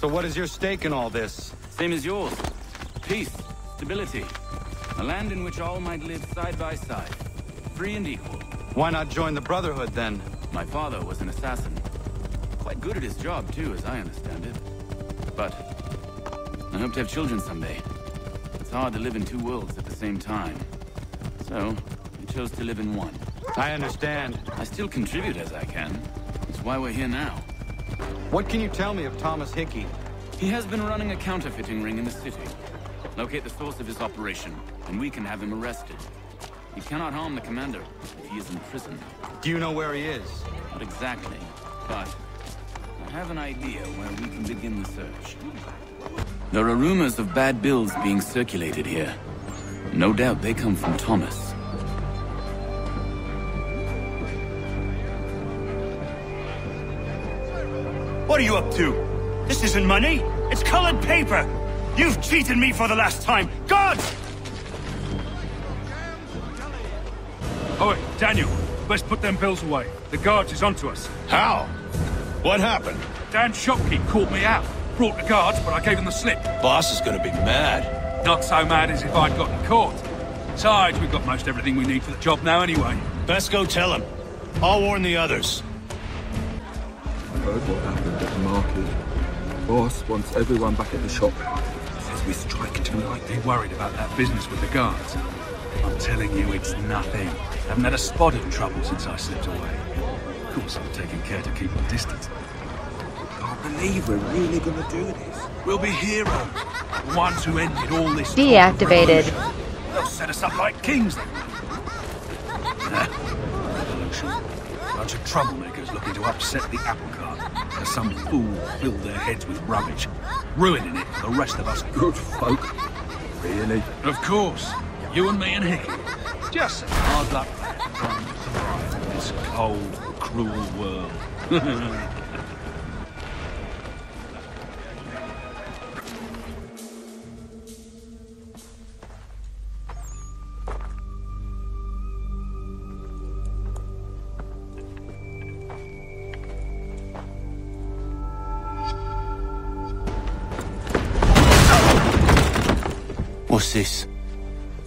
So what is your stake in all this? Same as yours. Peace, stability. A land in which all might live side by side. Free and equal. Why not join the Brotherhood, then? My father was an assassin. Quite good at his job, too, as I understand it. But I hope to have children someday. It's hard to live in two worlds at the same time. So, I chose to live in one. I understand. I still contribute as I can. That's why we're here now. What can you tell me of Thomas Hickey? He has been running a counterfeiting ring in the city. Locate the source of his operation, and we can have him arrested. He cannot harm the commander if he is in prison. Do you know where he is? Not exactly, but I have an idea where we can begin the search. There are rumors of bad bills being circulated here. No doubt they come from Thomas. What are you up to? This isn't money. It's colored paper. You've cheated me for the last time. God! Oi, Daniel. Best put them bills away. The guards is onto us. How? What happened? Dan shopkeep caught me out. Brought the guards, but I gave him the slip. Boss is gonna be mad. Not so mad as if I'd gotten caught. Besides, we've got most everything we need for the job now anyway. Best go tell him. I'll warn the others. I heard what happened at the market. Boss wants everyone back at the shop. Says we strike tonight. Be worried about that business with the guards. I'm telling you, it's nothing. Haven't had a spot of trouble since I slipped away. Of course, I'm taking care to keep a distance. I believe we're really gonna do this. We'll be heroes. The ones who ended all this. Deactivated. They'll set us up like kings. Revolution. Bunch of troublemakers looking to upset the apple cart. As some fool filled their heads with rubbish, ruining it for the rest of us good folk. Really? Of course. You and me and Hickey. Just some hard luck trying to survive in this cold, cruel world. What's this?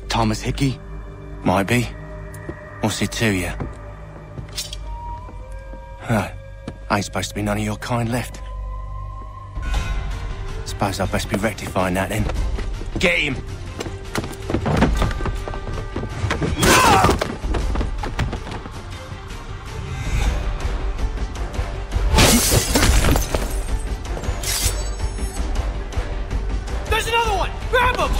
Thomas Hickey? Might be. What's it to you? Huh. Ain't supposed to be none of your kind left. Suppose I'd best be rectifying that then. Get him! There's another one! Grab him!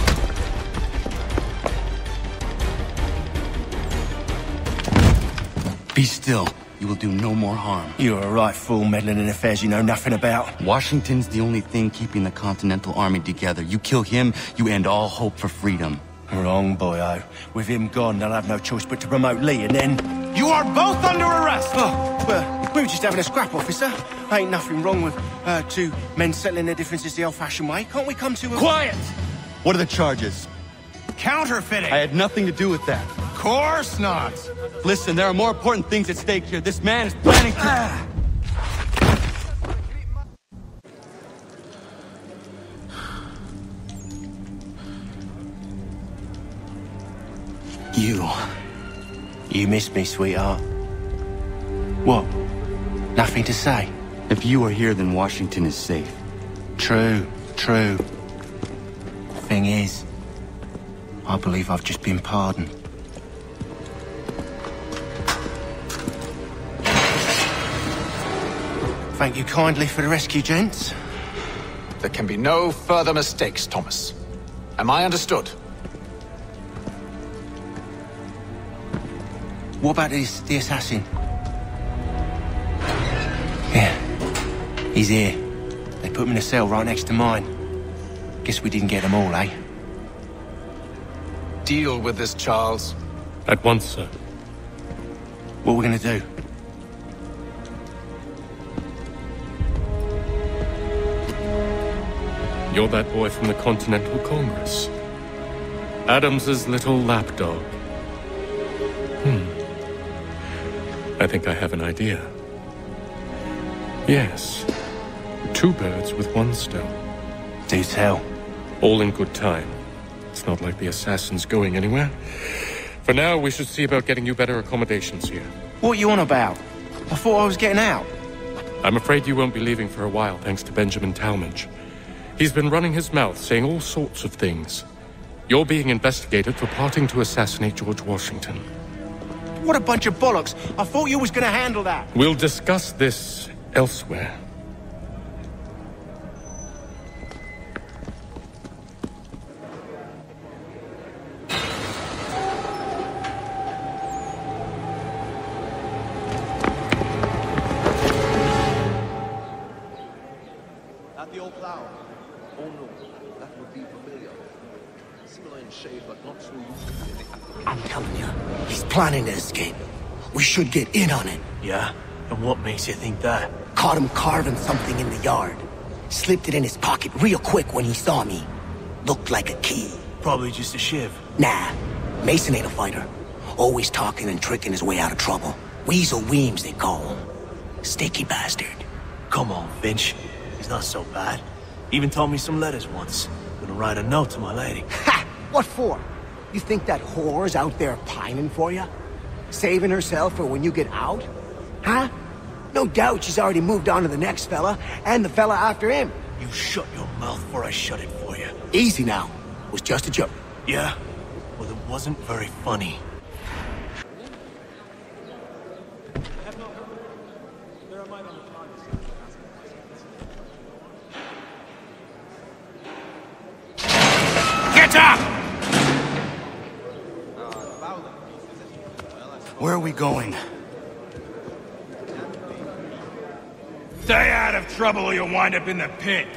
Be still. You will do no more harm. You're a right fool meddling in affairs you know nothing about. Washington's the only thing keeping the Continental Army together. You kill him, you end all hope for freedom. Wrong, boyo. With him gone, they'll have no choice but to promote Lee, and then... You are both under arrest! Oh, well, we were just having a scrap, officer. Ain't nothing wrong with two men settling their differences the old-fashioned way. Can't we come to a... Quiet! What are the charges? Counterfeiting! I had nothing to do with that. Course not! Listen, there are more important things at stake here. This man is planning to... You missed me, sweetheart. What? Nothing to say? If you are here, then Washington is safe. True. Thing is, I believe I've just been pardoned. Thank you kindly for the rescue, gents. There can be no further mistakes, Thomas. Am I understood? What about the assassin? Yeah, he's here. They put him in a cell right next to mine. Guess we didn't get them all, eh? Deal with this, Charles. At once, sir. What are we gonna do? You're that boy from the Continental Congress. Adams's little lapdog. I think I have an idea. Yes. Two birds with one stone. Do tell. All in good time. It's not like the assassin's going anywhere. For now, we should see about getting you better accommodations here. What you on about? I thought I was getting out. I'm afraid you won't be leaving for a while, thanks to Benjamin Talmadge. He's been running his mouth, saying all sorts of things. You're being investigated for plotting to assassinate George Washington. What a bunch of bollocks. I thought you was gonna handle that. We'll discuss this elsewhere. At the old plow. Oh no, that would be familiar. Similar in shape, but not so useful. I'm telling you, he's planning to escape. We should get in on it. Yeah? And what makes you think that? Caught him carving something in the yard. Slipped it in his pocket real quick when he saw me. Looked like a key. Probably just a shiv. Nah, Mason ain't a fighter. Always talking and tricking his way out of trouble. Weasel Weems, they call him. Sticky bastard. Come on, Finch. He's not so bad. Even told me some letters once. Gonna write a note to my lady. Ha! What for? You think that whore's out there pining for you? Saving herself for when you get out? Huh? No doubt she's already moved on to the next fella, and the fella after him. You shut your mouth before I shut it for you. Easy now. It was just a joke. Yeah? Well, it wasn't very funny. Get up! Where are we going? Stay out of trouble or you'll wind up in the pit.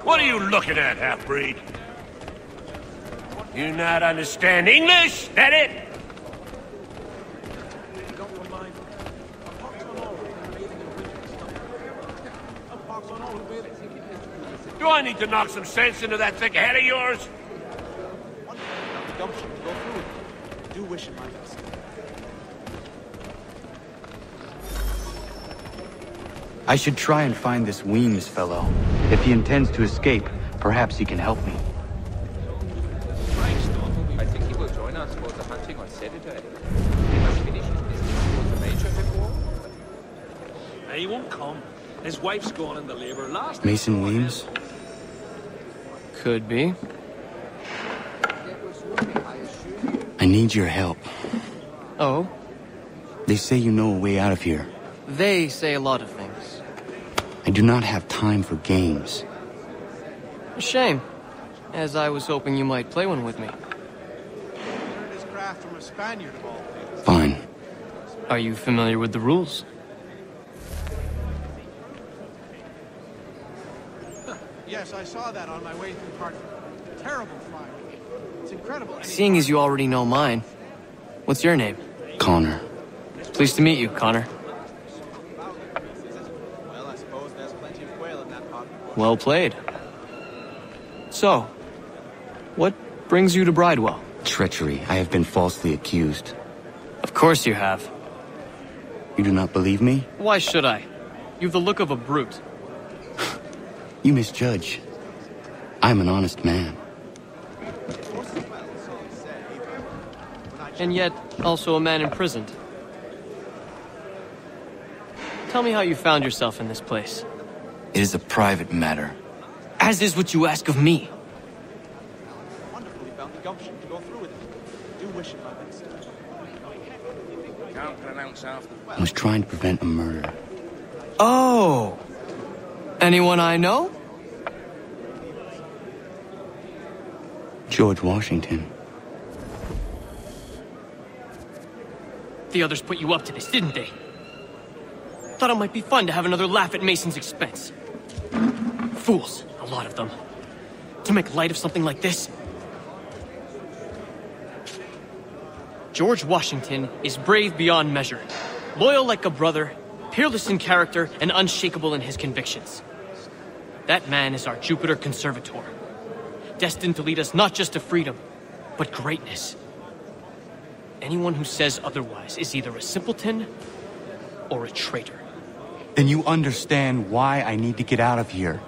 What are you looking at, half-breed? You not understand English? That it? Do I need to knock some sense into that thick head of yours? Do wish him my best. I should try and find this Weems fellow. If he intends to escape, perhaps he can help me. I think he will join us for the hunting on Saturday. He must finish his business with the major before. He won't come. His wife's gone into labor last. Mason Weems? Could be. I need your help. Oh? They say you know a way out of here. They say a lot of things. I do not have time for games. A shame, as I was hoping you might play one with me. His craft from a Spaniard of all things. Fine. Are you familiar with the rules? Yes, I saw that on my way through Hartford. Terrible fire. It's incredible. Seeing as you already know mine, what's your name? Connor. Pleased to meet you, Connor. Well, I suppose there's plenty of quail in that pot. Well played. So, what brings you to Bridewell? Treachery. I have been falsely accused. Of course you have. You do not believe me? Why should I? You've the look of a brute. You misjudge. I'm an honest man. And yet, also a man imprisoned. Tell me how you found yourself in this place. It is a private matter. As is what you ask of me. Wonderful, you found the gumption to go through with it. Do wish him my best. Can't pronounce half the... I was trying to prevent a murder. Oh! Anyone I know? George Washington. The others put you up to this, didn't they? Thought it might be fun to have another laugh at Mason's expense. Fools, a lot of them. To make light of something like this. George Washington is brave beyond measure, loyal like a brother, peerless in character, and unshakable in his convictions. That man is our Jupiter Conservator, destined to lead us not just to freedom, but greatness. Anyone who says otherwise is either a simpleton or a traitor. Then you understand why I need to get out of here.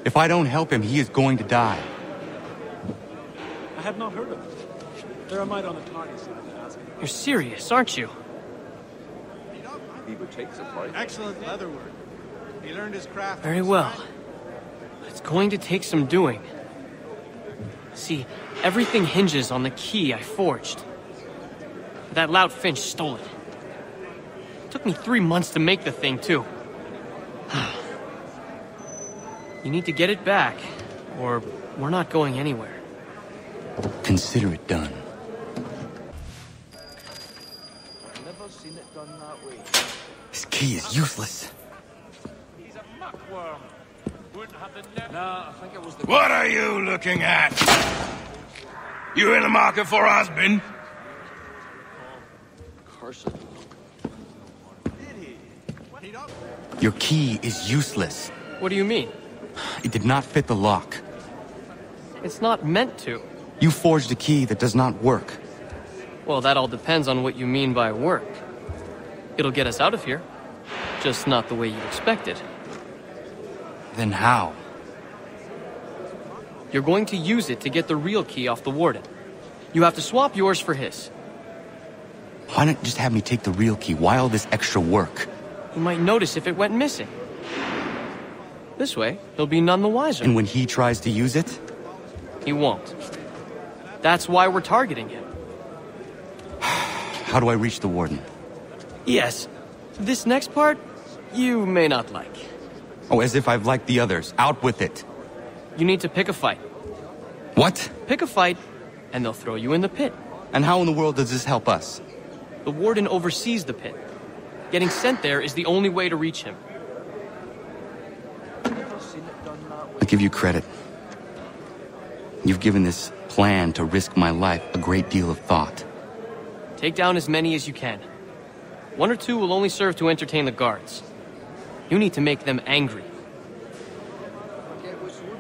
If I don't help him, he is going to die. I have not heard of it. There are might on the tardy side asking. You're serious, aren't you? He would take some right. Excellent leatherwork. He learned his craft. Very well. It's going to take some doing. See, everything hinges on the key I forged. That lout Finch stole it. It took me 3 months to make the thing, too. You need to get it back, or we're not going anywhere. Consider it done. Never seen it done that way. This key is useless. He's a muckworm. Wouldn't have the net. No, I think it was the... What are you looking at? You in the market for a husband? Curse it. Your key is useless. What do you mean? It did not fit the lock. It's not meant to. You forged a key that does not work. Well, that all depends on what you mean by work. It'll get us out of here. Just not the way you expected. Then how? You're going to use it to get the real key off the warden. You have to swap yours for his. Why not just have me take the real key? Why all this extra work? You might notice if it went missing. This way, he'll be none the wiser. And when he tries to use it? He won't. That's why we're targeting him. How do I reach the warden? Yes. This next part, you may not like. Oh, as if I've liked the others. Out with it. You need to pick a fight. What? Pick a fight, and they'll throw you in the pit. And how in the world does this help us? The warden oversees the pit. Getting sent there is the only way to reach him. I give you credit. You've given this plan to risk my life a great deal of thought. Take down as many as you can. 1 or 2 will only serve to entertain the guards. You need to make them angry.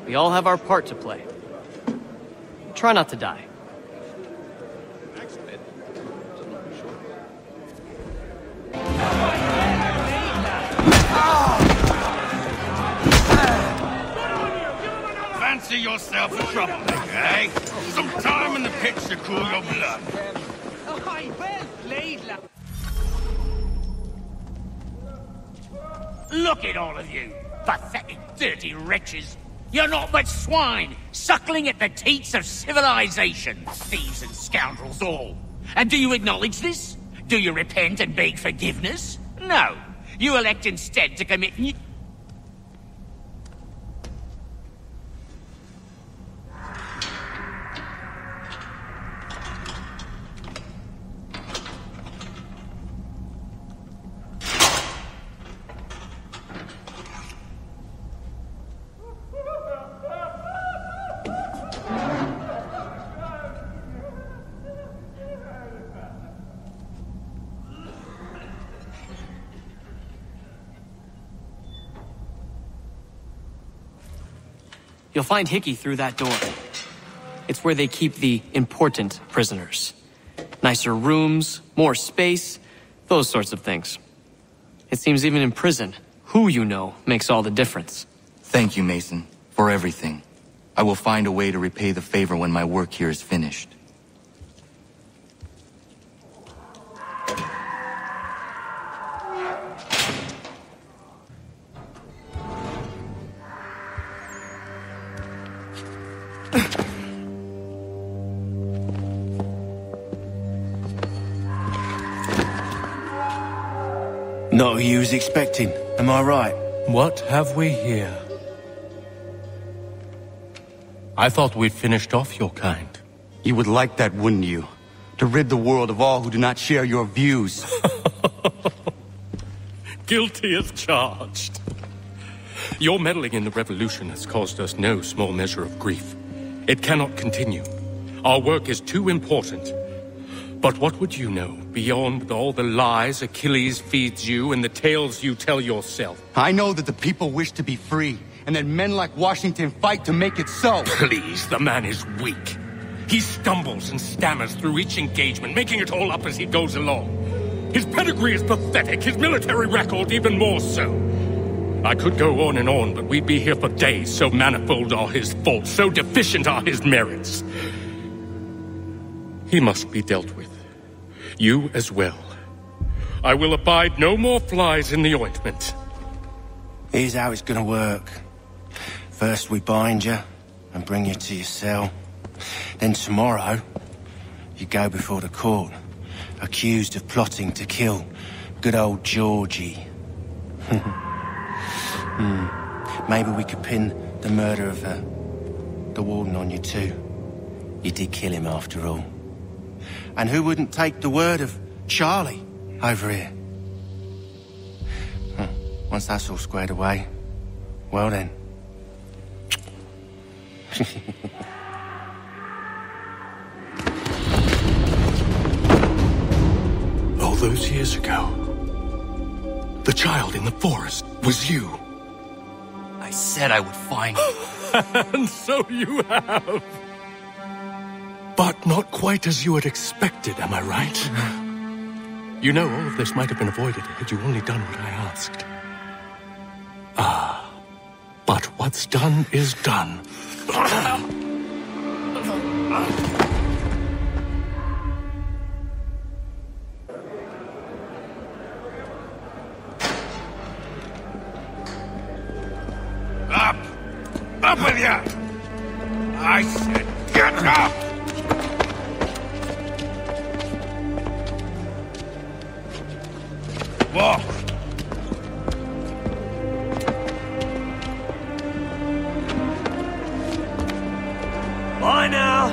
We all have our part to play. Try not to die. Fancy yourself a troublemaker, eh? Some time in the pits to cool your blood. Look at all of you, pathetic, dirty wretches. You're not but swine, suckling at the teats of civilization. Thieves and scoundrels all. And do you acknowledge this? Do you repent and beg forgiveness? No. You elect instead to commit You'll find Hickey through that door. It's where they keep the important prisoners. Nicer rooms, more space, those sorts of things. It seems even in prison, who you know makes all the difference. Thank you, Mason, for everything. I will find a way to repay the favor when my work here is finished. Not who you was expecting, am I right? What have we here? I thought we'd finished off your kind. You would like that, wouldn't you? To rid the world of all who do not share your views. Guilty as charged. Your meddling in the revolution has caused us no small measure of grief. It cannot continue. Our work is too important. But what would you know beyond all the lies Achilles feeds you and the tales you tell yourself? I know that the people wish to be free, and that men like Washington fight to make it so. Please, the man is weak. He stumbles and stammers through each engagement, making it all up as he goes along. His pedigree is pathetic, his military record even more so. I could go on and on, but we'd be here for days, so manifold are his faults, so deficient are his merits. He must be dealt with. You as well. I will abide no more flies in the ointment. Here's how it's gonna work. First we bind you and bring you to your cell. Then tomorrow, you go before the court, accused of plotting to kill good old Georgie. Maybe we could pin the murder of the warden on you too. You did kill him after all. And who wouldn't take the word of Charlie over here? Once that's all squared away, well then. All those years ago, the child in the forest was you. I said I would find you. And so you have. But not quite as you had expected, am I right? You know, all of this might have been avoided had you only done what I asked. But what's done is done. Up! Up with you! I said get up! Walk! Bye now!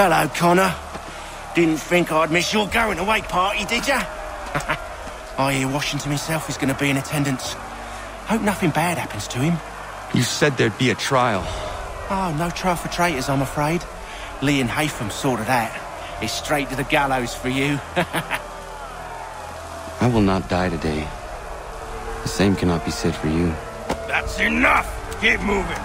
Hello, Connor. Didn't think I'd miss your going-away party, did ya? I hear Washington himself is going to be in attendance. Hope nothing bad happens to him. You said there'd be a trial. Oh, no trial for traitors, I'm afraid. Lee and Haytham sorted that. It's straight to the gallows for you. I will not die today. The same cannot be said for you. That's enough! Keep moving!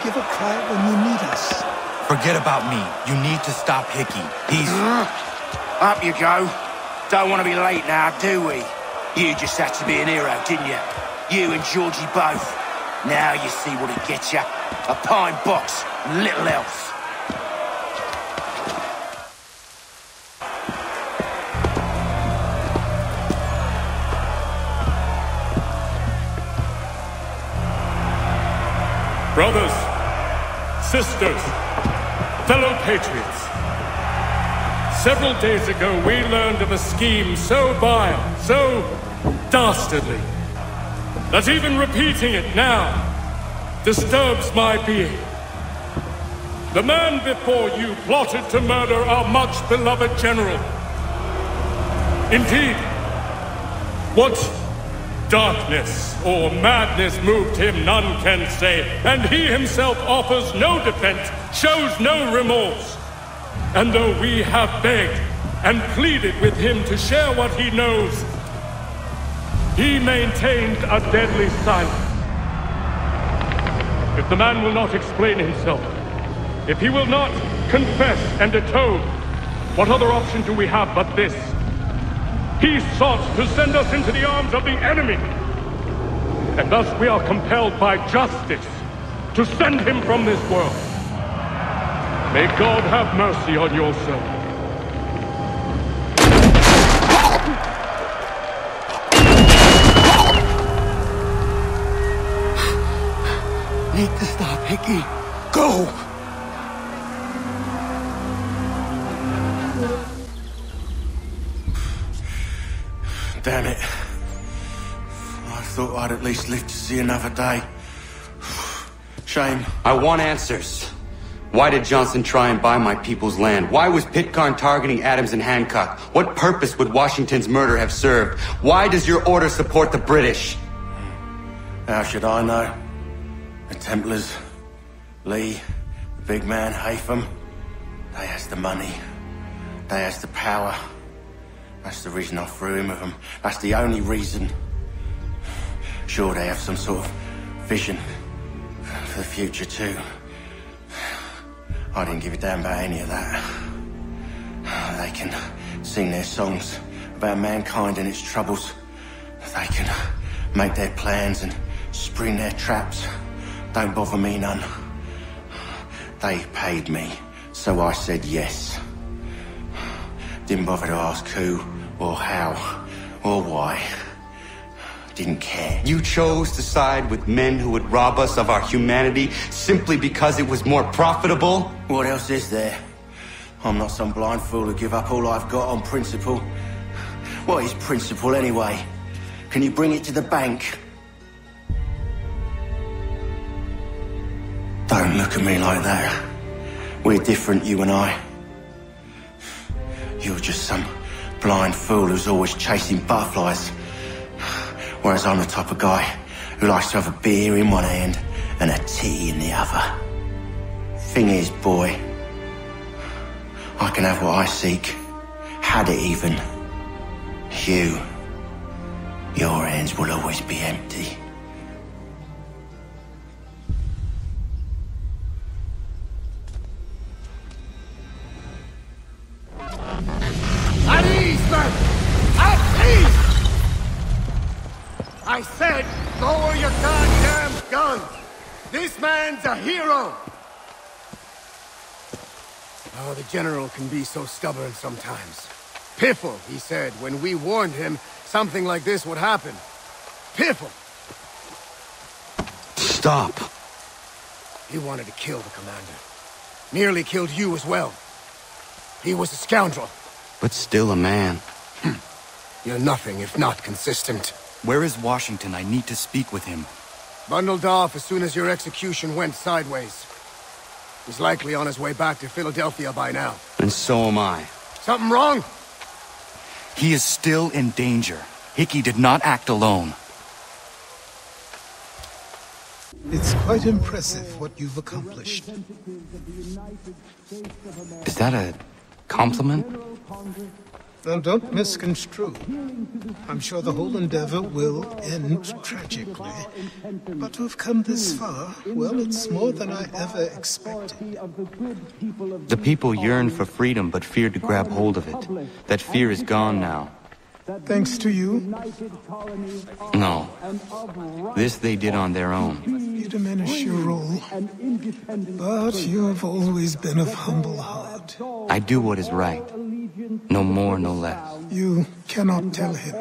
Give a cry when you need us. Forget about me. You need to stop Hickey. He's... Up you go. Don't want to be late now, do we? You just had to be an hero, didn't you? You and Georgie both. Now you see what it gets you. A pine box, little else. Brothers, sisters, fellow patriots. Several days ago, we learned of a scheme so vile, so dastardly, that even repeating it now disturbs my being. The man before you plotted to murder our much-beloved general. Indeed, what darkness or madness moved him, none can say, and he himself offers no defense, shows no remorse. And though we have begged and pleaded with him to share what he knows, he maintained a deadly silence. If the man will not explain himself, if he will not confess and atone, what other option do we have but this? He sought to send us into the arms of the enemy, and thus we are compelled by justice to send him from this world. May God have mercy on your soul. Need to stop, Hickey. Go! Damn it. I thought I'd at least live to see another day. Shame. I want answers. Why did Johnson try and buy my people's land? Why was Pitcairn targeting Adams and Hancock? What purpose would Washington's murder have served? Why does your order support the British? How should I know? The Templars, Lee, the big man, Haytham, they has the money. They has the power. That's the reason I threw him with them. That's the only reason. Sure, they have some sort of vision for the future too. I didn't give a damn about any of that. They can sing their songs about mankind and its troubles. They can make their plans and spring their traps. Don't bother me none. They paid me, so I said yes. Didn't bother to ask who, or how, or why. Didn't care. You chose to side with men who would rob us of our humanity simply because it was more profitable? What else is there? I'm not some blind fool who give up all I've got on principle. What is principle anyway? Can you bring it to the bank? Don't look at me like that. We're different, you and I. You're just some blind fool who's always chasing butterflies. Whereas I'm the type of guy who likes to have a beer in one hand and a tea in the other. Thing is, boy, I can have what I seek. Had it even. Your hands will always be empty. At ease, man! At ease! I said, lower your goddamn guns! This man's a hero! Oh, the General can be so stubborn sometimes. Piffle, he said, when we warned him something like this would happen. Piffle! Stop. He wanted to kill the commander. Nearly killed you as well. He was a scoundrel. But still a man. You're nothing if not consistent. Where is Washington? I need to speak with him. Bundled off as soon as your execution went sideways. He's likely on his way back to Philadelphia by now. And so am I. Something wrong? He is still in danger. Hickey did not act alone. It's quite impressive what you've accomplished. Is that a compliment? Now, don't misconstrue. I'm sure the whole endeavor will end tragically. But to have come this far, well, it's more than I ever expected. The people yearn for freedom but feared to grab hold of it. That fear is gone now. Thanks to you? No. This they did on their own. You diminish your role. But you have always been of humble heart. I do what is right. No more, no less. You cannot tell him.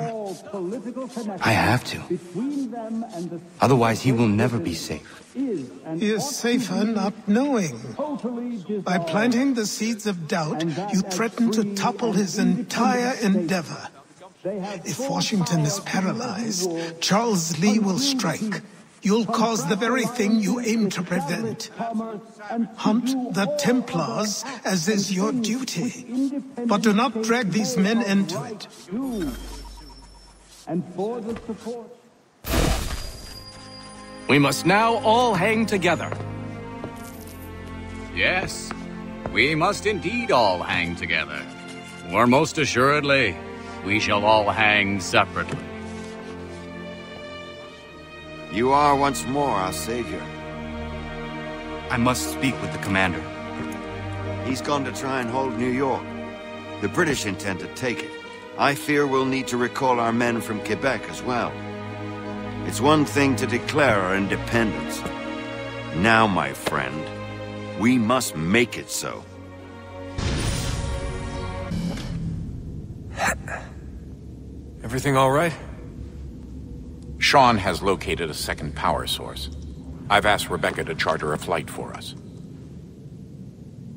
I have to. Otherwise, he will never be safe. He is safer not knowing. By planting the seeds of doubt, you threaten to topple his entire endeavor. If Washington is paralyzed, Charles Lee will strike. You'll cause the very thing you aim to prevent. Hunt the Templars, as is your duty. But do not drag these men into it. We must now all hang together. Yes, we must indeed all hang together. Or most assuredly, we shall all hang separately. You are once more our savior. I must speak with the commander. He's gone to try and hold New York. The British intend to take it. I fear we'll need to recall our men from Quebec as well. It's one thing to declare our independence. Now, my friend, we must make it so. Everything all right? Sean has located a second power source. I've asked Rebecca to charter a flight for us.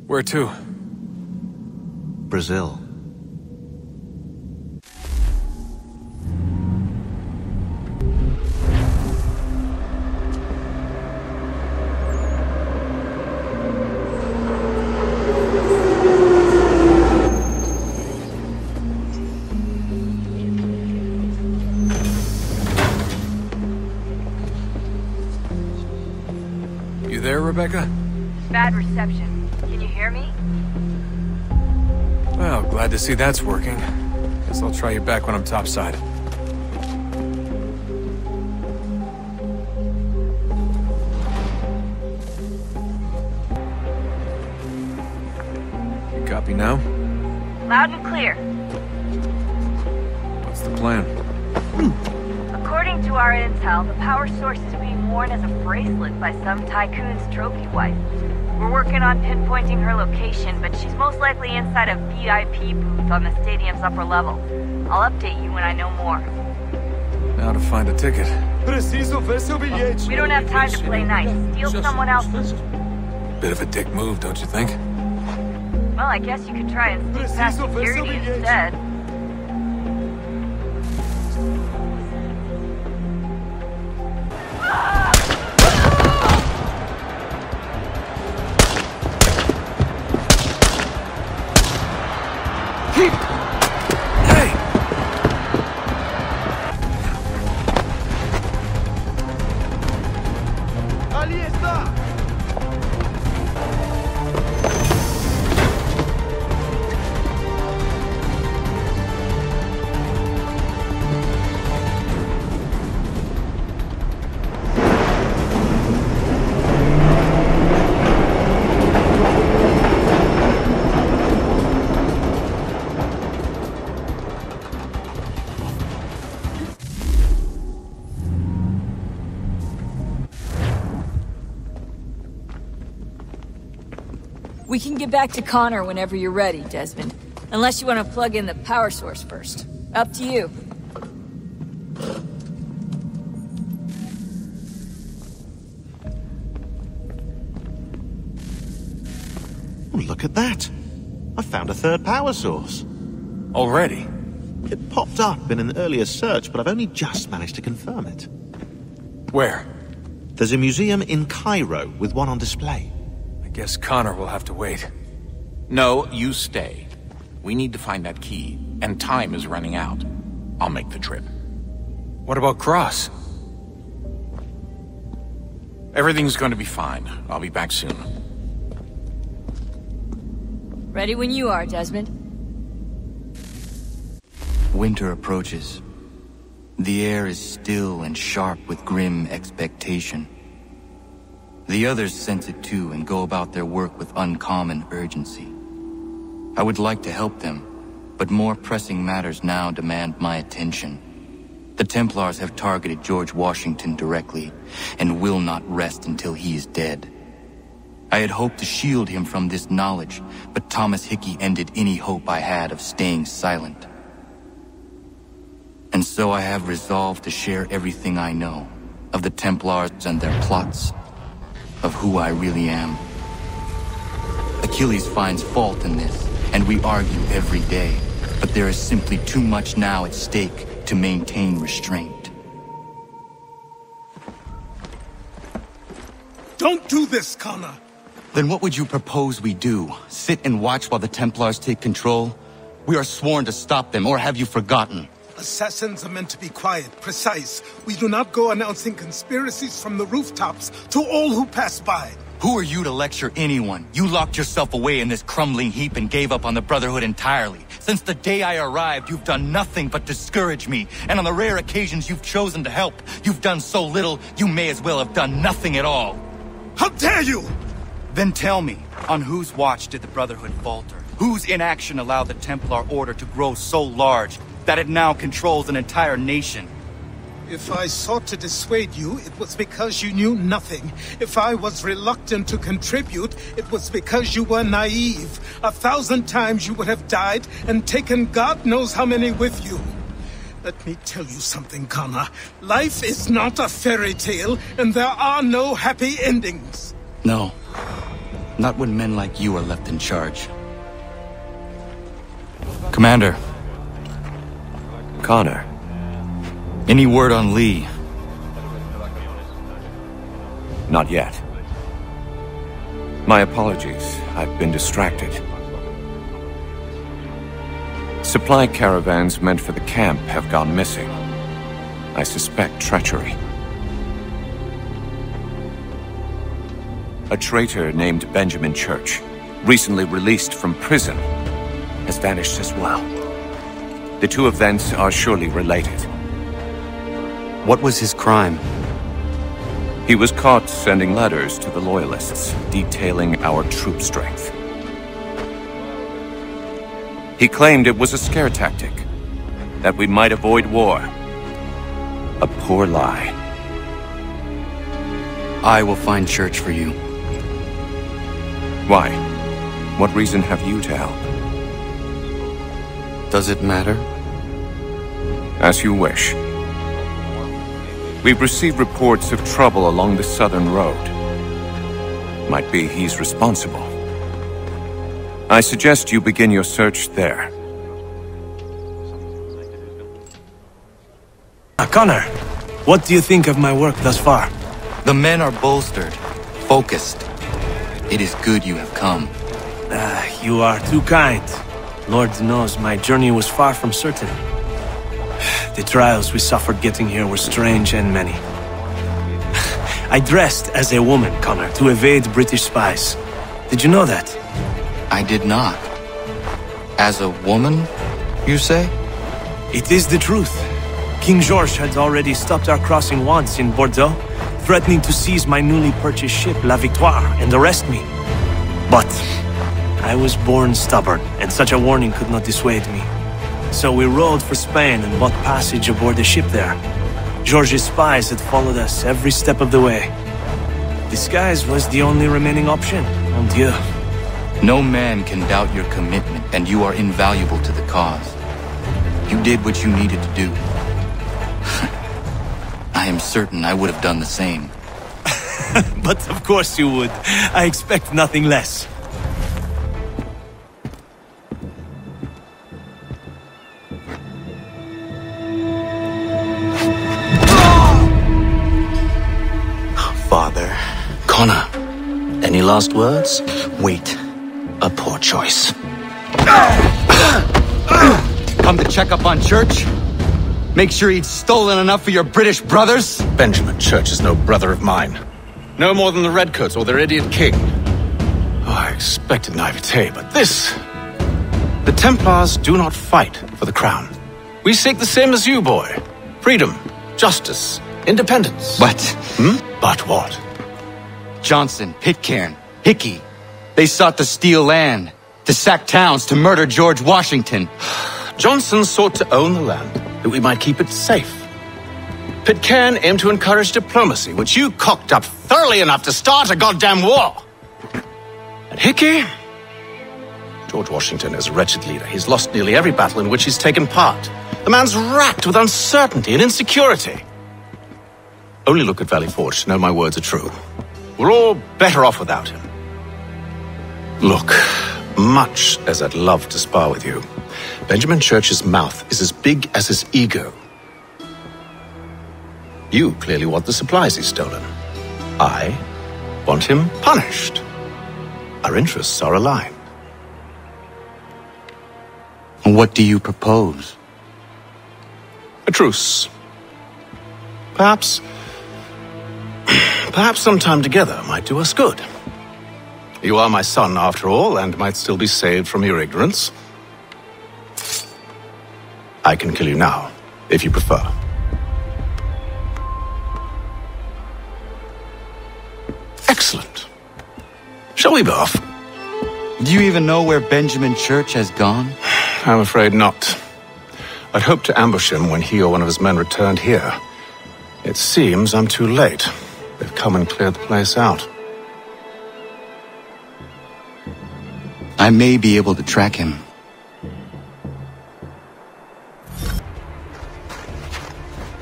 Where to? Brazil. Rebecca? Bad reception. Can you hear me? Well, glad to see that's working. Guess I'll try you back when I'm topside. You copy now? Loud and clear. What's the plan? According to our intel, the power source is being worn as a bracelet by some tycoon's trophy wife. We're working on pinpointing her location, but she's most likely inside a VIP booth on the stadium's upper level. I'll update you when I know more. Now to find a ticket. We don't have time to play nice. Steal someone else's. Bit of a dick move, don't you think? Well, I guess you could try and sneak past security instead. We can get back to Connor whenever you're ready, Desmond. Unless you want to plug in the power source first. Up to you. Look at that. I found a third power source. Already? It popped up in an earlier search, but I've only just managed to confirm it. Where? There's a museum in Cairo with one on display. I guess Connor will have to wait. No, you stay. We need to find that key, and time is running out. I'll make the trip. What about Cross? Everything's going to be fine. I'll be back soon. Ready when you are, Desmond. Winter approaches. The air is still and sharp with grim expectation. The others sense it too and go about their work with uncommon urgency. I would like to help them, But more pressing matters now demand my attention. The Templars have targeted George Washington directly, and will not rest until he is dead. I had hoped to shield him from this knowledge, but Thomas Hickey ended any hope I had of staying silent. And so I have resolved to share everything I know, of the Templars and their plots, of who I really am. Achilles finds fault in this, and we argue every day, but there is simply too much now at stake to maintain restraint. Don't do this, Connor! Then what would you propose we do? Sit and watch while the Templars take control? We are sworn to stop them, or have you forgotten? Assassins are meant to be quiet, precise. We do not go announcing conspiracies from the rooftops to all who pass by. Who are you to lecture anyone? You locked yourself away in this crumbling heap and gave up on the Brotherhood entirely. Since the day I arrived, you've done nothing but discourage me. And on the rare occasions you've chosen to help, you've done so little, you may as well have done nothing at all. How dare you! Then tell me, on whose watch did the Brotherhood falter? Whose inaction allowed the Templar Order to grow so large that it now controls an entire nation? If I sought to dissuade you, it was because you knew nothing. If I was reluctant to contribute, it was because you were naive. 1,000 times you would have died and taken God knows how many with you. Let me tell you something, Connor. Life is not a fairy tale, and there are no happy endings. No. Not when men like you are left in charge. Commander. Connor. Any word on Lee? Not yet. My apologies. I've been distracted. Supply caravans meant for the camp have gone missing. I suspect treachery. A traitor named Benjamin Church, recently released from prison, has vanished as well. The two events are surely related. What was his crime? He was caught sending letters to the Loyalists, detailing our troop strength. He claimed it was a scare tactic, that we might avoid war. A poor lie. I will find Church for you. Why? What reason have you to help? Does it matter? As you wish. We've received reports of trouble along the southern road. Might be he's responsible. I suggest you begin your search there. Connor, what do you think of my work thus far? The men are bolstered, focused. It is good you have come. You are too kind. Lord knows my journey was far from certain. The trials we suffered getting here were strange and many. I dressed as a woman, Connor, to evade British spies. Did you know that? I did not. As a woman, you say? It is the truth. King George had already stopped our crossing once in Bordeaux, threatening to seize my newly purchased ship, La Victoire, and arrest me. But I was born stubborn, and such a warning could not dissuade me. So we rode for Spain and bought passage aboard the ship there. George's spies had followed us every step of the way. Disguise was the only remaining option, mon Dieu. No man can doubt your commitment, and you are invaluable to the cause. You did what you needed to do. I am certain I would have done the same. But of course you would. I expect nothing less. Father. Connor. Any last words? Wait. A poor choice. Come to check up on Church? Make sure he'd stolen enough for your British brothers? Benjamin Church is no brother of mine. No more than the Redcoats or their idiot king. Oh, I expected naivete, but this... The Templars do not fight for the crown. We seek the same as you, boy. Freedom, justice, independence. But... But what? Johnson, Pitcairn, Hickey. They sought to steal land, to sack towns, to murder George Washington. Johnson sought to own the land, that we might keep it safe. Pitcairn aimed to encourage diplomacy, which you cocked up thoroughly enough to start a goddamn war. And Hickey? George Washington is a wretched leader. He's lost nearly every battle in which he's taken part. The man's racked with uncertainty and insecurity. Only look at Valley Forge to know my words are true. We're all better off without him. Look, much as I'd love to spar with you, Benjamin Church's mouth is as big as his ego. You clearly want the supplies he's stolen. I want him punished. Our interests are aligned. What do you propose? A truce. Perhaps some time together might do us good. You are my son, after all, and might still be saved from your ignorance. I can kill you now, if you prefer. Excellent. Shall we be off? Do you even know where Benjamin Church has gone? I'm afraid not. I'd hoped to ambush him when he or one of his men returned here. It seems I'm too late. They've come and cleared the place out. I may be able to track him.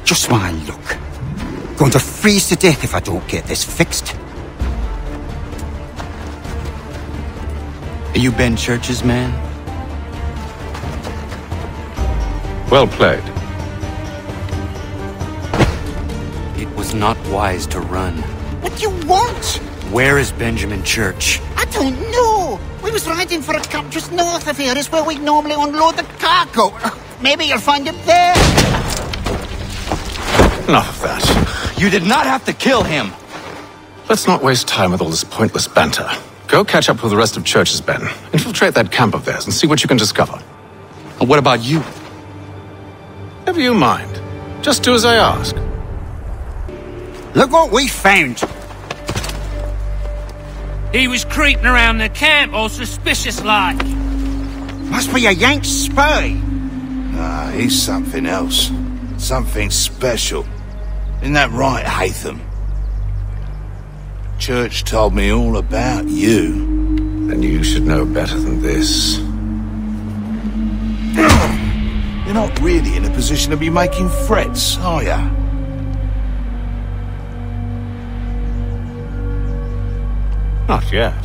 Just one look. Going to freeze to death if I don't get this fixed. Are you Ben Church's man? Well played. It was not wise to run. What do you want? Where is Benjamin Church? I don't know. We was riding for a camp just north of here. It's where we normally unload the cargo. Maybe you'll find it there. Enough of that. You did not have to kill him. Let's not waste time with all this pointless banter. Go catch up with the rest of Church's men. Infiltrate that camp of theirs and see what you can discover. And what about you? Never you mind. Just do as I ask. Look what we found. He was creeping around the camp all suspicious-like. Must be a Yank spy. Ah, he's something else. Something special. Isn't that right, Haytham? Church told me all about you. And you should know better than this. You're not really in a position to be making threats, are ya? Not yet.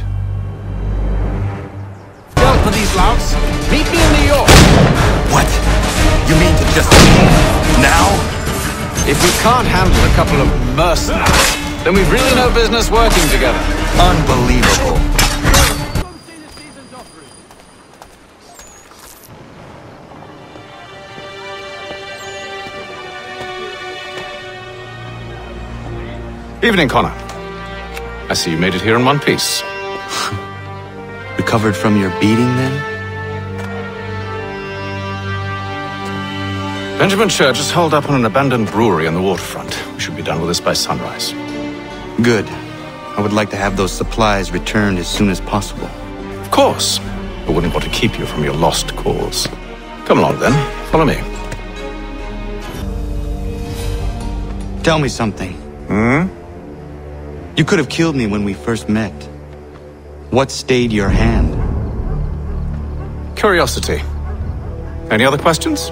Dealt for these louts. Meet me in New York. What? You mean to just leave now? If we can't handle a couple of mercenaries, then we've really no business working together. Unbelievable. Evening, Connor. I see you made it here in one piece. Recovered from your beating, then? Benjamin Church is holed up on an abandoned brewery on the waterfront. We should be done with this by sunrise. Good. I would like to have those supplies returned as soon as possible. Of course. I wouldn't want to keep you from your lost cause. Come along, then. Follow me. Tell me something. You could have killed me when we first met. What stayed your hand? Curiosity. Any other questions?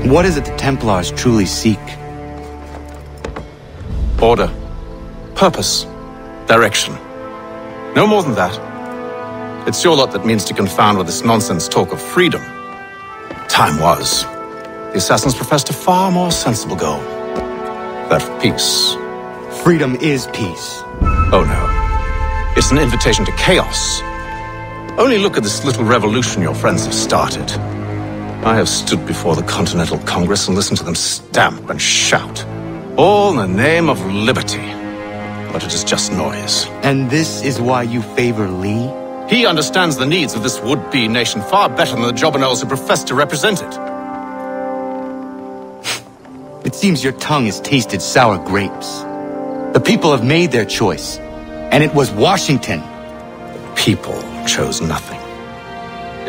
What is it the Templars truly seek? Order. Purpose. Direction. No more than that. It's your lot that means to confound with this nonsense talk of freedom. Time was. The assassins professed a far more sensible goal. That of peace. Freedom is peace. Oh no. It's an invitation to chaos. Only look at this little revolution your friends have started. I have stood before the Continental Congress and listened to them stamp and shout. All in the name of liberty. But it is just noise. And this is why you favor Lee? He understands the needs of this would-be nation far better than the jobberknolls who profess to represent it. It seems your tongue has tasted sour grapes. The people have made their choice, and it was Washington. The people chose nothing.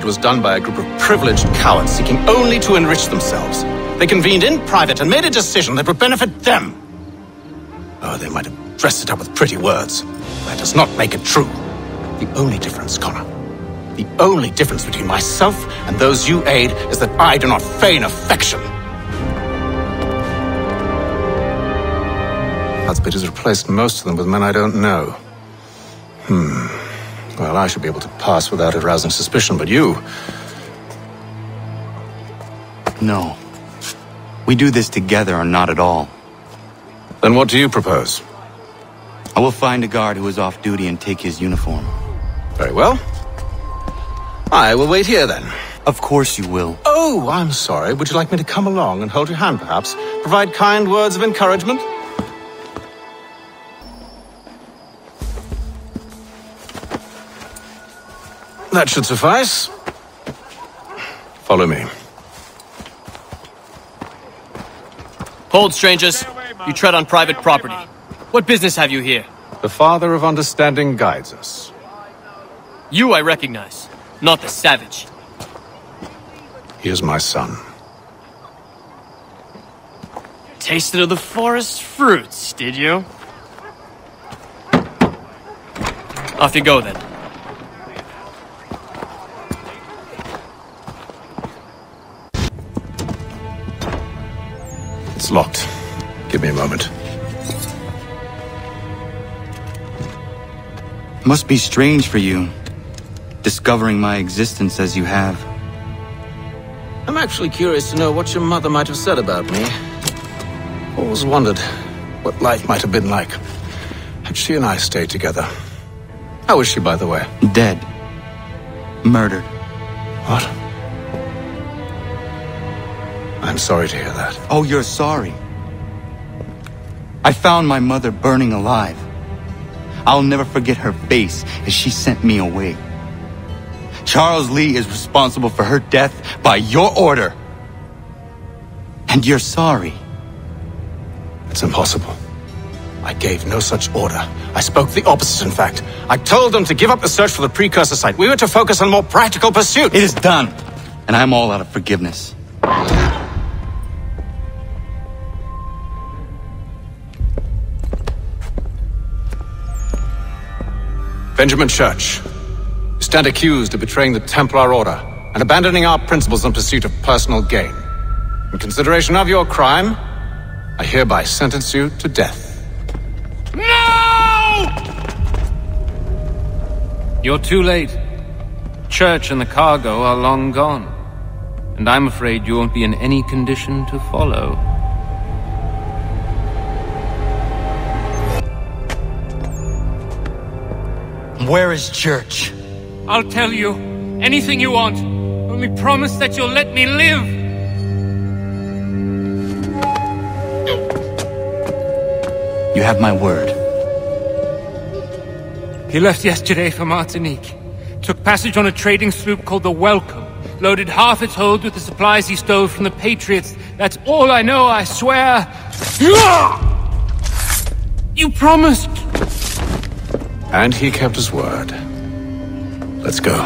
It was done by a group of privileged cowards seeking only to enrich themselves. They convened in private and made a decision that would benefit them. Oh, they might have dressed it up with pretty words. That does not make it true. The only difference, Connor, the only difference between myself and those you aid is that I do not feign affection. Husband has replaced most of them with men I don't know. Well, I should be able to pass without arousing suspicion, but you... No. We do this together or not at all. Then what do you propose? I will find a guard who is off duty and take his uniform. Very well. I will wait here then. Of course you will. Oh, I'm sorry. Would you like me to come along and hold your hand, perhaps? Provide kind words of encouragement? That should suffice. Follow me. Hold, strangers. You tread on private property. What business have you here? The Father of Understanding guides us. You I recognize, not the savage. He is my son. Tasted of the forest fruits, did you? Off you go, then. It's locked. Give me a moment. Must be strange for you, discovering my existence as you have. I'm actually curious to know what your mother might have said about me. Always wondered what life might have been like had she and I stayed together. How is she, by the way? Dead. Murdered. What? I'm sorry to hear that. Oh, you're sorry. I found my mother burning alive. I'll never forget her face as she sent me away. Charles Lee is responsible for her death by your order. And you're sorry. It's impossible. I gave no such order. I spoke the opposite, in fact. I told them to give up the search for the precursor site. We were to focus on a more practical pursuit. It is done. And I'm all out of forgiveness. Benjamin Church, you stand accused of betraying the Templar Order and abandoning our principles in pursuit of personal gain. In consideration of your crime, I hereby sentence you to death. No! You're too late. Church and the cargo are long gone, and I'm afraid you won't be in any condition to follow. Where is Church? I'll tell you. Anything you want. Only promise that you'll let me live. You have my word. He left yesterday for Martinique. Took passage on a trading sloop called the Welcome. Loaded half its hold with the supplies he stole from the Patriots. That's all I know, I swear. You promised. And he kept his word. Let's go.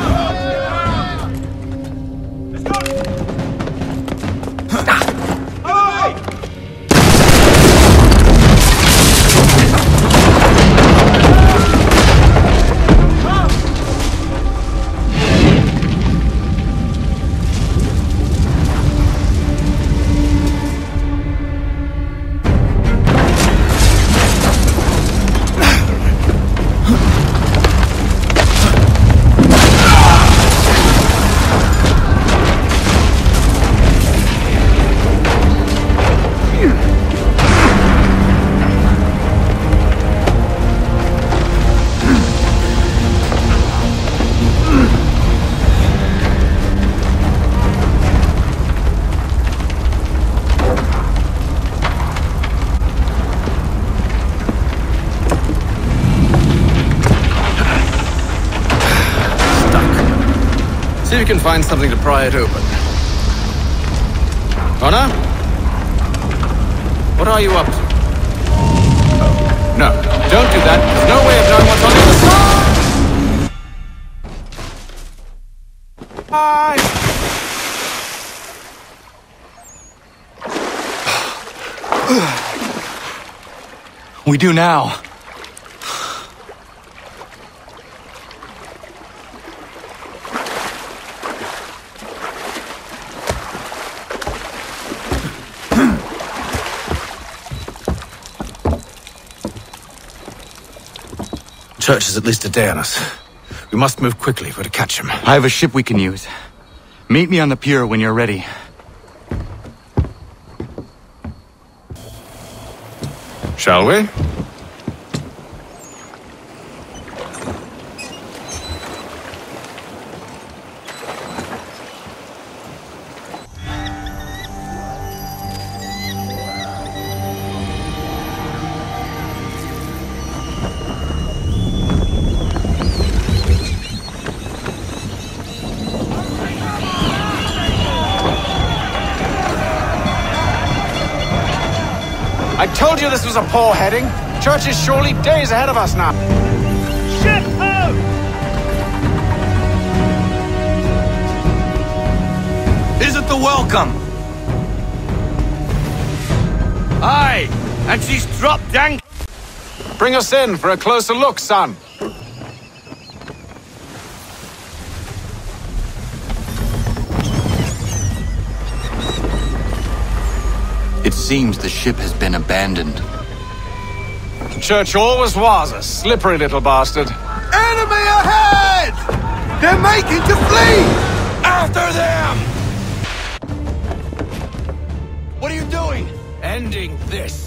See if you can find something to pry it open. Connor? What are you up to? Oh, no, don't do that. There's no way of knowing what's on the other side! We do now. Church is at least a day on us. We must move quickly if we're to catch him. I have a ship we can use. Meet me on the pier when you're ready. Shall we? I told you this was a poor heading. Church is surely days ahead of us now. Ship out! Is it the Welcome? Aye, and she's dropped down. Bring us in for a closer look, son. It seems the ship has been abandoned. Church always was a slippery little bastard. Enemy ahead! They're making to flee! After them! What are you doing? Ending this.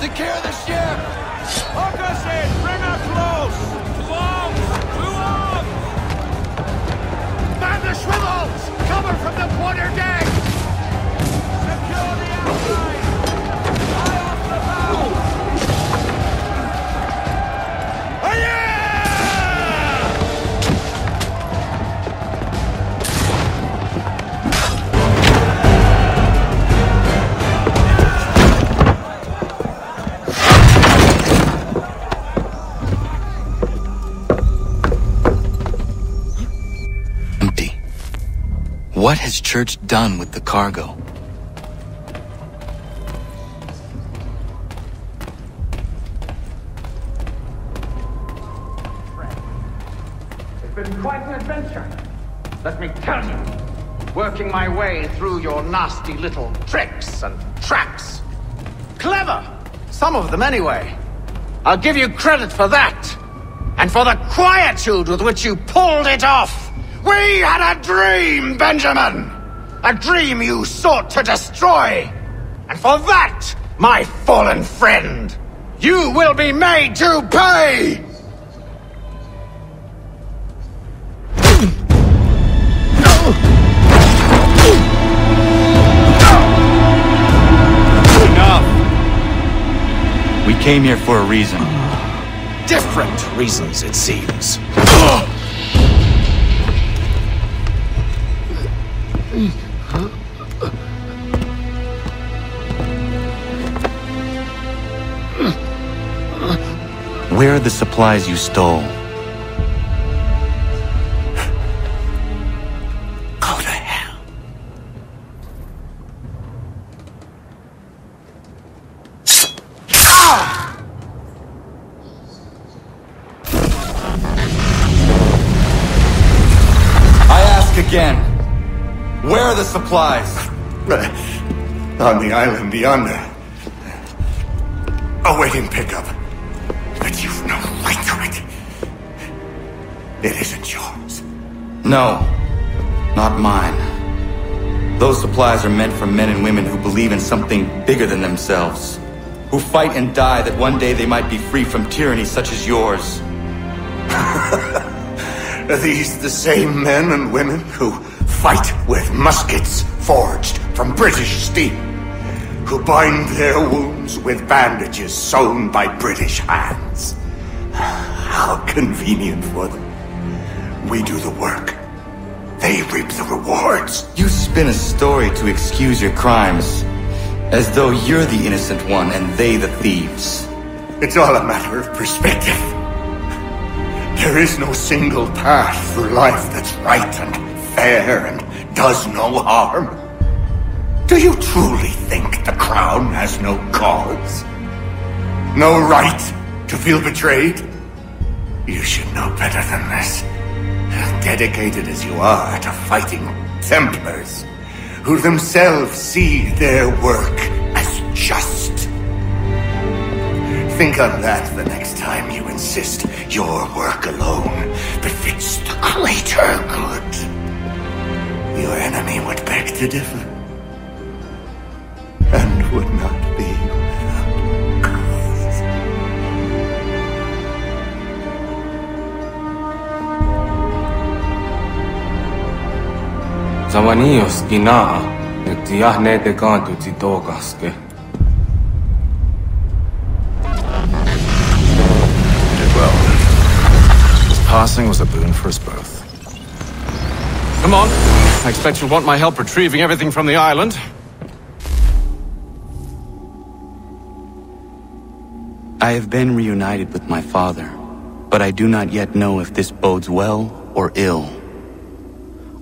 Secure the ship! Hook us in! Bring her close! To arms! To arms! Man the swivels! Cover from the quarter deck! Secure the outside! Eye off the bow! What has Church done with the cargo? It's been quite an adventure. Let me tell you. Working my way through your nasty little tricks and traps. Clever! Some of them anyway. I'll give you credit for that. And for the quietude with which you pulled it off. We had a dream, Benjamin! A dream you sought to destroy! And for that, my fallen friend, you will be made to pay! Enough! We came here for a reason. Different reasons, it seems. Where are the supplies you stole? Go to hell. I ask again. Where are the supplies? On the island yonder. Awaiting pickup. But you've no right to it. It isn't yours. No, not mine. Those supplies are meant for men and women who believe in something bigger than themselves. Who fight and die that one day they might be free from tyranny such as yours. Are these the same men and women who fight with muskets forged from British steel? Who bind their wounds with bandages sewn by British hands? How convenient for them. We do the work. they reap the rewards. You spin a story to excuse your crimes, as though you're the innocent one and they the thieves. It's all a matter of perspective. There is no single path through life that's right and fair and does no harm. Do you truly think the Crown has no cause? No right to feel betrayed? You should know better than this. Dedicated as you are to fighting Templars, who themselves see their work as just. Think on that the next time you insist your work alone befits the greater good. Your enemy would beg to differ, and would not be without cause. Zavanios gina, tiahne de gantu titogaske. Did well. His passing was a boon for us both. Come on. I expect you'll want my help retrieving everything from the island. I have been reunited with my father, but I do not yet know if this bodes well or ill.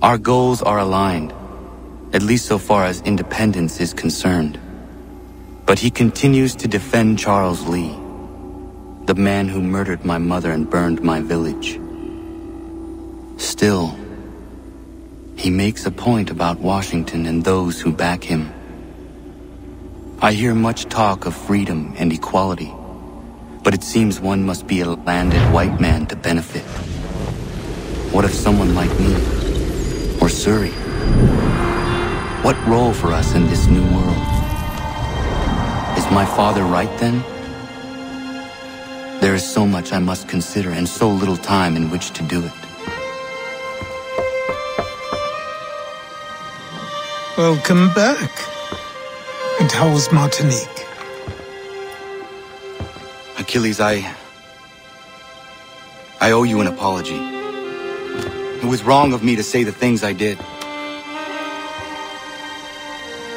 Our goals are aligned, at least so far as independence is concerned. But he continues to defend Charles Lee, the man who murdered my mother and burned my village. Still, he makes a point about Washington and those who back him. I hear much talk of freedom and equality, but it seems one must be a landed white man to benefit. What if someone like me, or Surrey? What role for us in this new world? Is my father right then? There is so much I must consider and so little time in which to do it. Welcome back. And how was Martinique? Achilles, I owe you an apology. It was wrong of me to say the things I did.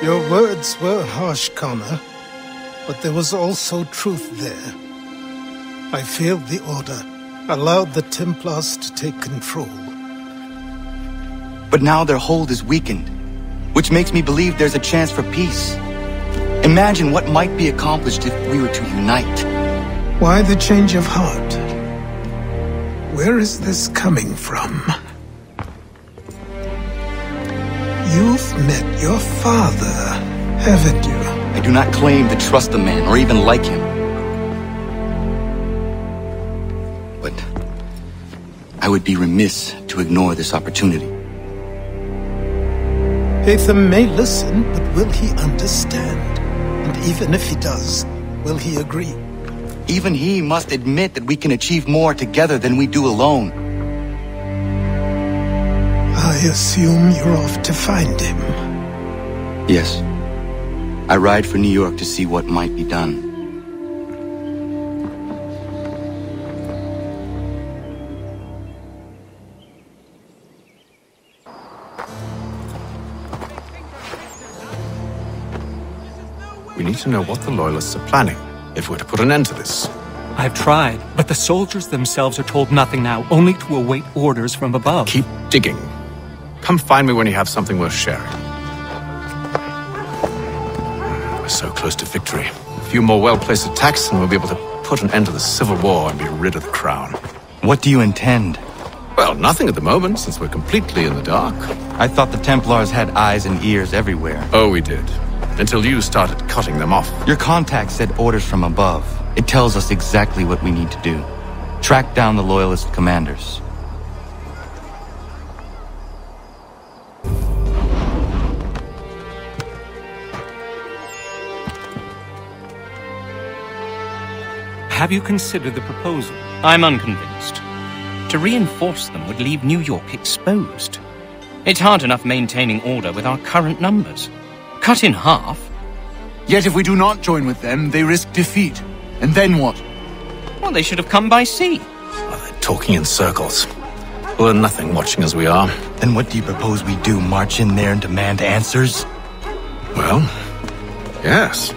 Your words were harsh, Connor, but there was also truth there. I failed the Order, allowed the Templars to take control. But now their hold is weakened, which makes me believe there's a chance for peace. Imagine what might be accomplished if we were to unite. Why the change of heart? Where is this coming from? You've met your father, haven't you? I do not claim to trust the man or even like him. But I would be remiss to ignore this opportunity. Hatham may listen, but will he understand? And even if he does, will he agree? Even he must admit that we can achieve more together than we do alone. I assume you're off to find him. Yes. I ride for New York to see what might be done. We need to know what the Loyalists are planning, if we're to put an end to this. I've tried, but the soldiers themselves are told nothing now, only to await orders from above. Keep digging. Come find me when you have something worth sharing. We're so close to victory. A few more well-placed attacks and we'll be able to put an end to the Civil War and be rid of the Crown. What do you intend? Well, nothing at the moment, since we're completely in the dark. I thought the Templars had eyes and ears everywhere. Oh, we did. Until you started cutting them off. Your contact said orders from above. It tells us exactly what we need to do. Track down the Loyalist commanders. Have you considered the proposal? I'm unconvinced. To reinforce them would leave New York exposed. It's hard enough maintaining order with our current numbers. Cut in half. Yet if we do not join with them, they risk defeat. And then what? Well, they should have come by sea. Oh, they're talking in circles. We'll learn nothing watching as we are. Then what do you propose we do? March in there and demand answers? Well, yes.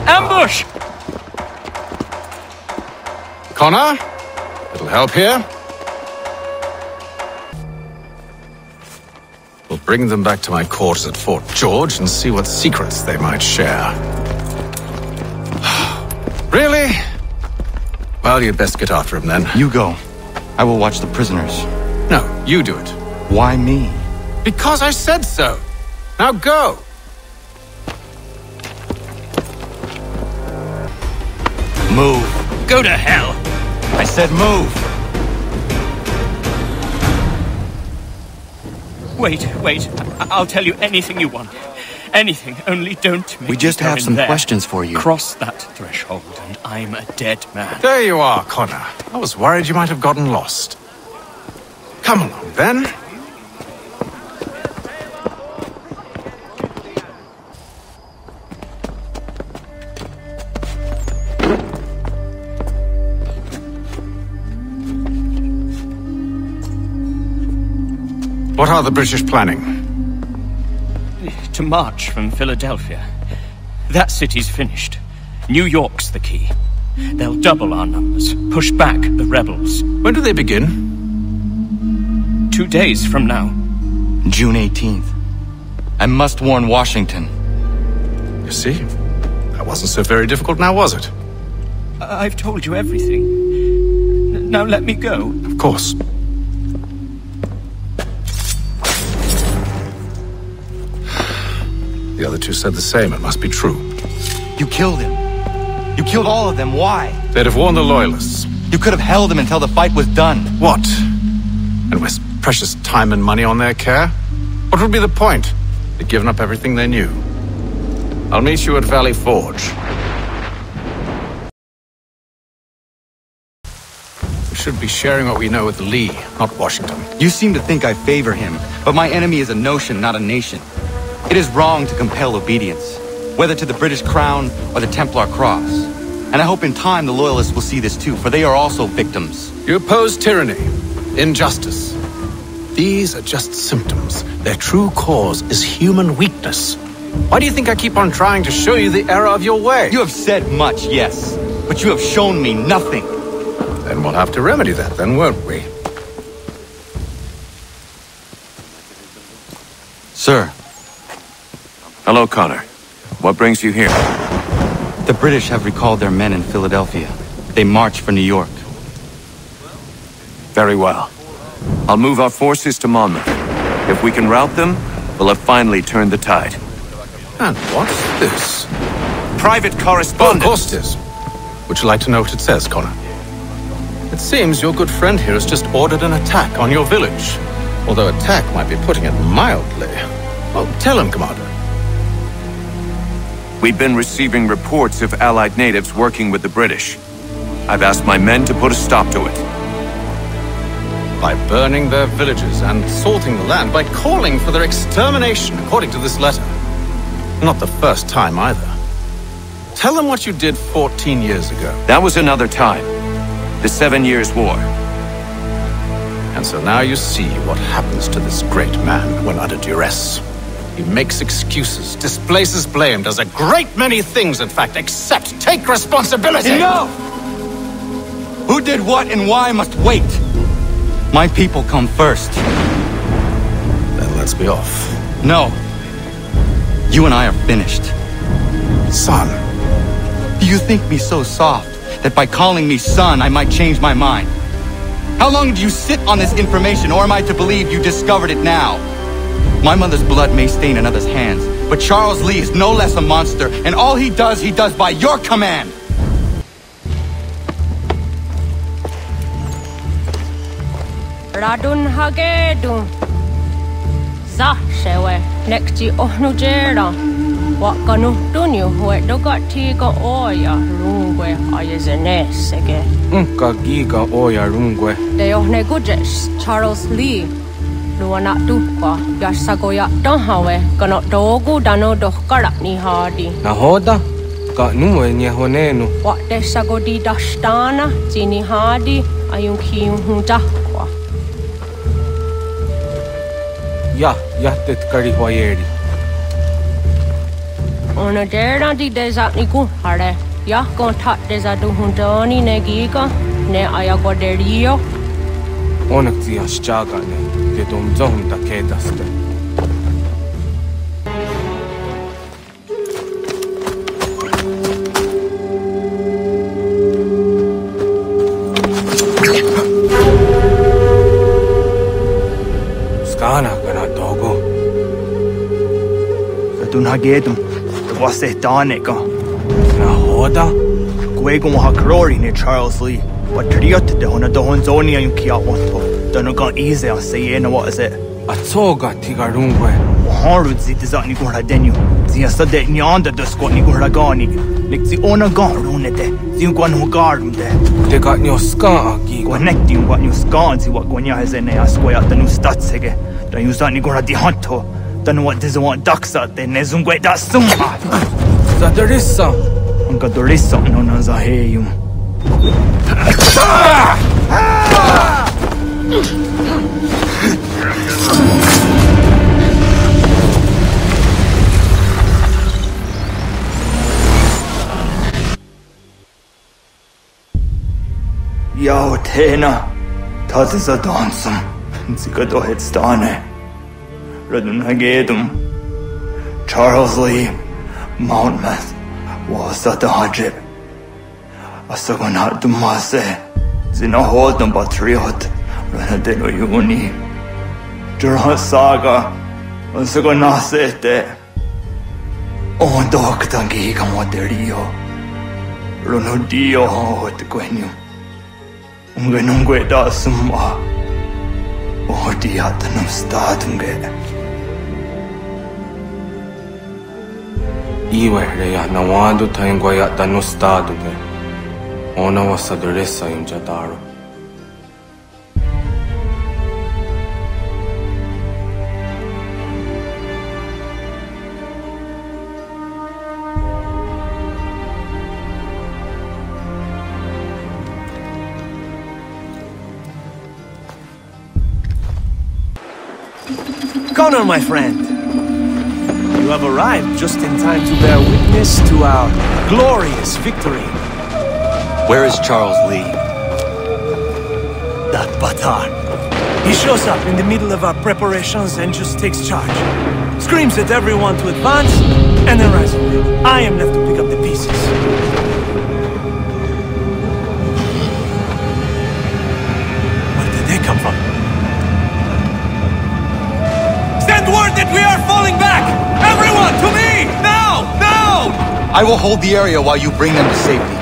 Ambush! Connor? Little help here? We'll bring them back to my quarters at Fort George and see what secrets they might share. Really? Well, you'd best get after him then. You go. I will watch the prisoners. No, you do it. Why me? Because I said so. Now go. Move. Go to hell. I said move. Wait. I'll tell you anything you want. Anything, only don't make We just have some questions for you. Cross that threshold and I'm a dead man. There you are, Connor. I was worried you might have gotten lost. Come along, then. What are the British planning? To march from Philadelphia. That city's finished. New York's the key. They'll double our numbers, push back the rebels. When do they begin? 2 days from now. June 18th. I must warn Washington. You see? That wasn't so very difficult now, was it? I've told you everything. Now let me go. Of course. The other two said the same. It must be true. You killed him. You killed all of them. Why? They'd have warned the Loyalists. You could have held him until the fight was done. What? And waste precious time and money on their care? What would be the point? They'd given up everything they knew. I'll meet you at Valley Forge. We should be sharing what we know with Lee, not Washington. You seem to think I favor him, but my enemy is a notion, not a nation. It is wrong to compel obedience, whether to the British crown or the Templar cross. And I hope in time the Loyalists will see this too, for they are also victims. You oppose tyranny, injustice. These are just symptoms. Their true cause is human weakness. Why do you think I keep on trying to show you the error of your way? You have said much, yes, but you have shown me nothing. Then we'll have to remedy that then, won't we? Sir. Hello, Connor. What brings you here? The British have recalled their men in Philadelphia. They march for New York. Very well. I'll move our forces to Monmouth. If we can rout them, we'll have finally turned the tide. And what's this? Private correspondence. Oh, of course it is. Would you like to know what it says, Connor? It seems your good friend here has just ordered an attack on your village. Although attack might be putting it mildly. Well, tell him, Commander. We've been receiving reports of Allied natives working with the British. I've asked my men to put a stop to it. By burning their villages and salting the land, by calling for their extermination, according to this letter. Not the first time either. Tell them what you did 14 years ago. That was another time. The 7 Years' War. And so now you see what happens to this great man when under duress. He makes excuses, displaces blame, does a great many things, in fact, except take responsibility! Enough! Who did what and why must wait. My people come first. Then let's be off. No. You and I are finished. Son. Do you think me so soft that by calling me son I might change my mind? How long do you sit on this information, or am I to believe you discovered it now? My mother's blood may stain another's hands, but Charles Lee is no less a monster, and all he does by your command! Radun Hagedun Zashewe Nekti Ohnujera Wakanu Dunyu Wedogatiga Oya Rungwe Ayazenesege Unka Giga Oya Rungwe De Ohne Gujes Charles Lee Luana Dukwa Yasagoya Donhawe Ganot Dogu Dano Dohkara Ni Hardi Nahoda Ka nuenya honenu. What desagodi dashtana, Jini Hardy, Ayunki Huntakwa. Ja, jättet kari hoyeri. Ona derna di desatni kuhare. Ja, kontat desadu huntani negiga, ne ayagoderio. Onakti ashchagane, de domzon da kedaste. Skana kana dogo. Tunhagedum, wase taneka. Na hoda? Gwego mo hakrori ne Charles Lee. What triot de hona do honzoni ayun kia wanto. Dano ga easy a say na what is it? Atsoga tigarungwe. Harud zi dizani gora denu. Zi asade nyanda do skoni gora gani. Lik zi ona garune de. Zi gwan ho garum de. De got nyo ska agi. Connecti gwan nyo ska zi what gwanya hazene asquaya the new statsege. Da yuzani gora di hanto. Dano what does want daksa de nezungwe da summa. Zadarissa. Unka dorissa no nazaheyum. Yao tena, das ist a dansum. Zika do headstane. Redun hagedum. Charles Lee, Mountmouth, was at the hajib. Asagonat dumase. Zinahod ng patriot. Ranadeno yuni. Jurha saga. Asagonasete. Ondok tangi kamoterio. Runudio hot gwenyu. Ungenungwe da summa. Odiat num statunge. Iwe reya nawando taingwaya tanu staduge. Ona wasaduresa yung jadaro. Connor, my friend, you have arrived just in time to bear witness to our glorious victory. Where is Charles Lee? That batard. He shows up in the middle of our preparations and just takes charge. Screams at everyone to advance, and then runs away. I am left to pick up the pieces. Where did they come from? Send word that we are falling back! Everyone, to me! Now! Now! I will hold the area while you bring them to safety.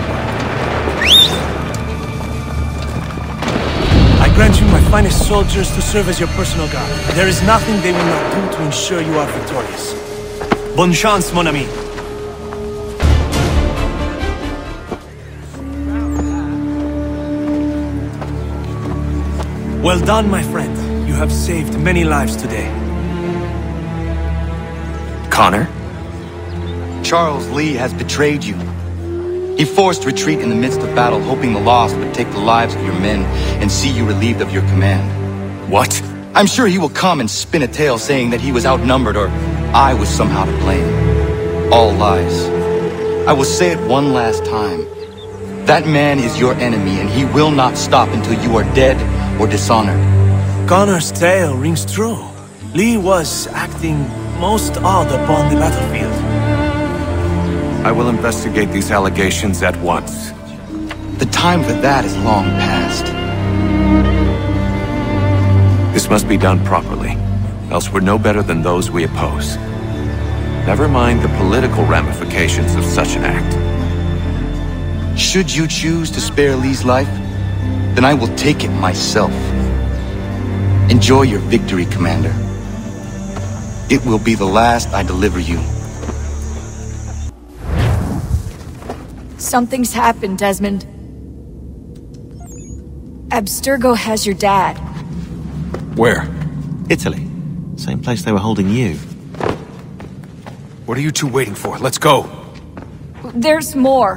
I grant you my finest soldiers to serve as your personal guard. There is nothing they will not do to ensure you are victorious. Bonne chance, mon ami. Well done, my friend. You have saved many lives today. Connor? Charles Lee has betrayed you. He forced retreat in the midst of battle, hoping the loss would take the lives of your men and see you relieved of your command. What? I'm sure he will come and spin a tale saying that he was outnumbered or I was somehow to blame. All lies. I will say it one last time. That man is your enemy and he will not stop until you are dead or dishonored. Connor's tale rings true. Lee was acting most odd upon the battlefield. I will investigate these allegations at once. The time for that is long past. This must be done properly, else we're no better than those we oppose. Never mind the political ramifications of such an act. Should you choose to spare Lee's life, then I will take it myself. Enjoy your victory, Commander. It will be the last I deliver you. Something's happened, Desmond. Abstergo has your dad. Where? Italy. Same place they were holding you. What are you two waiting for? Let's go. There's more.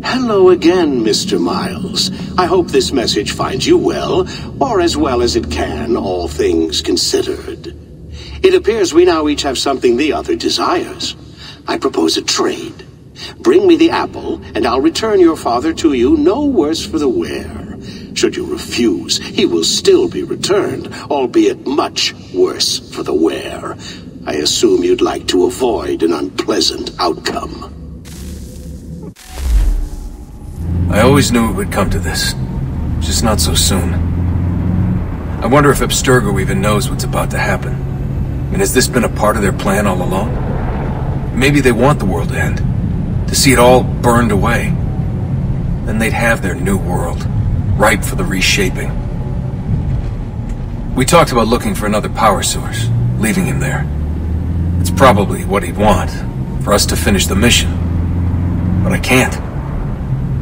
Hello again, Mr. Miles. I hope this message finds you well, or as well as it can, all things considered. It appears we now each have something the other desires. I propose a trade. Bring me the apple, and I'll return your father to you no worse for the wear. Should you refuse, he will still be returned, albeit much worse for the wear. I assume you'd like to avoid an unpleasant outcome. I always knew it would come to this. Just not so soon. I wonder if Abstergo even knows what's about to happen. And has this been a part of their plan all along? Maybe they want the world to end. To see it all burned away. Then they'd have their new world, ripe for the reshaping. We talked about looking for another power source, leaving him there. It's probably what he'd want, for us to finish the mission. But I can't.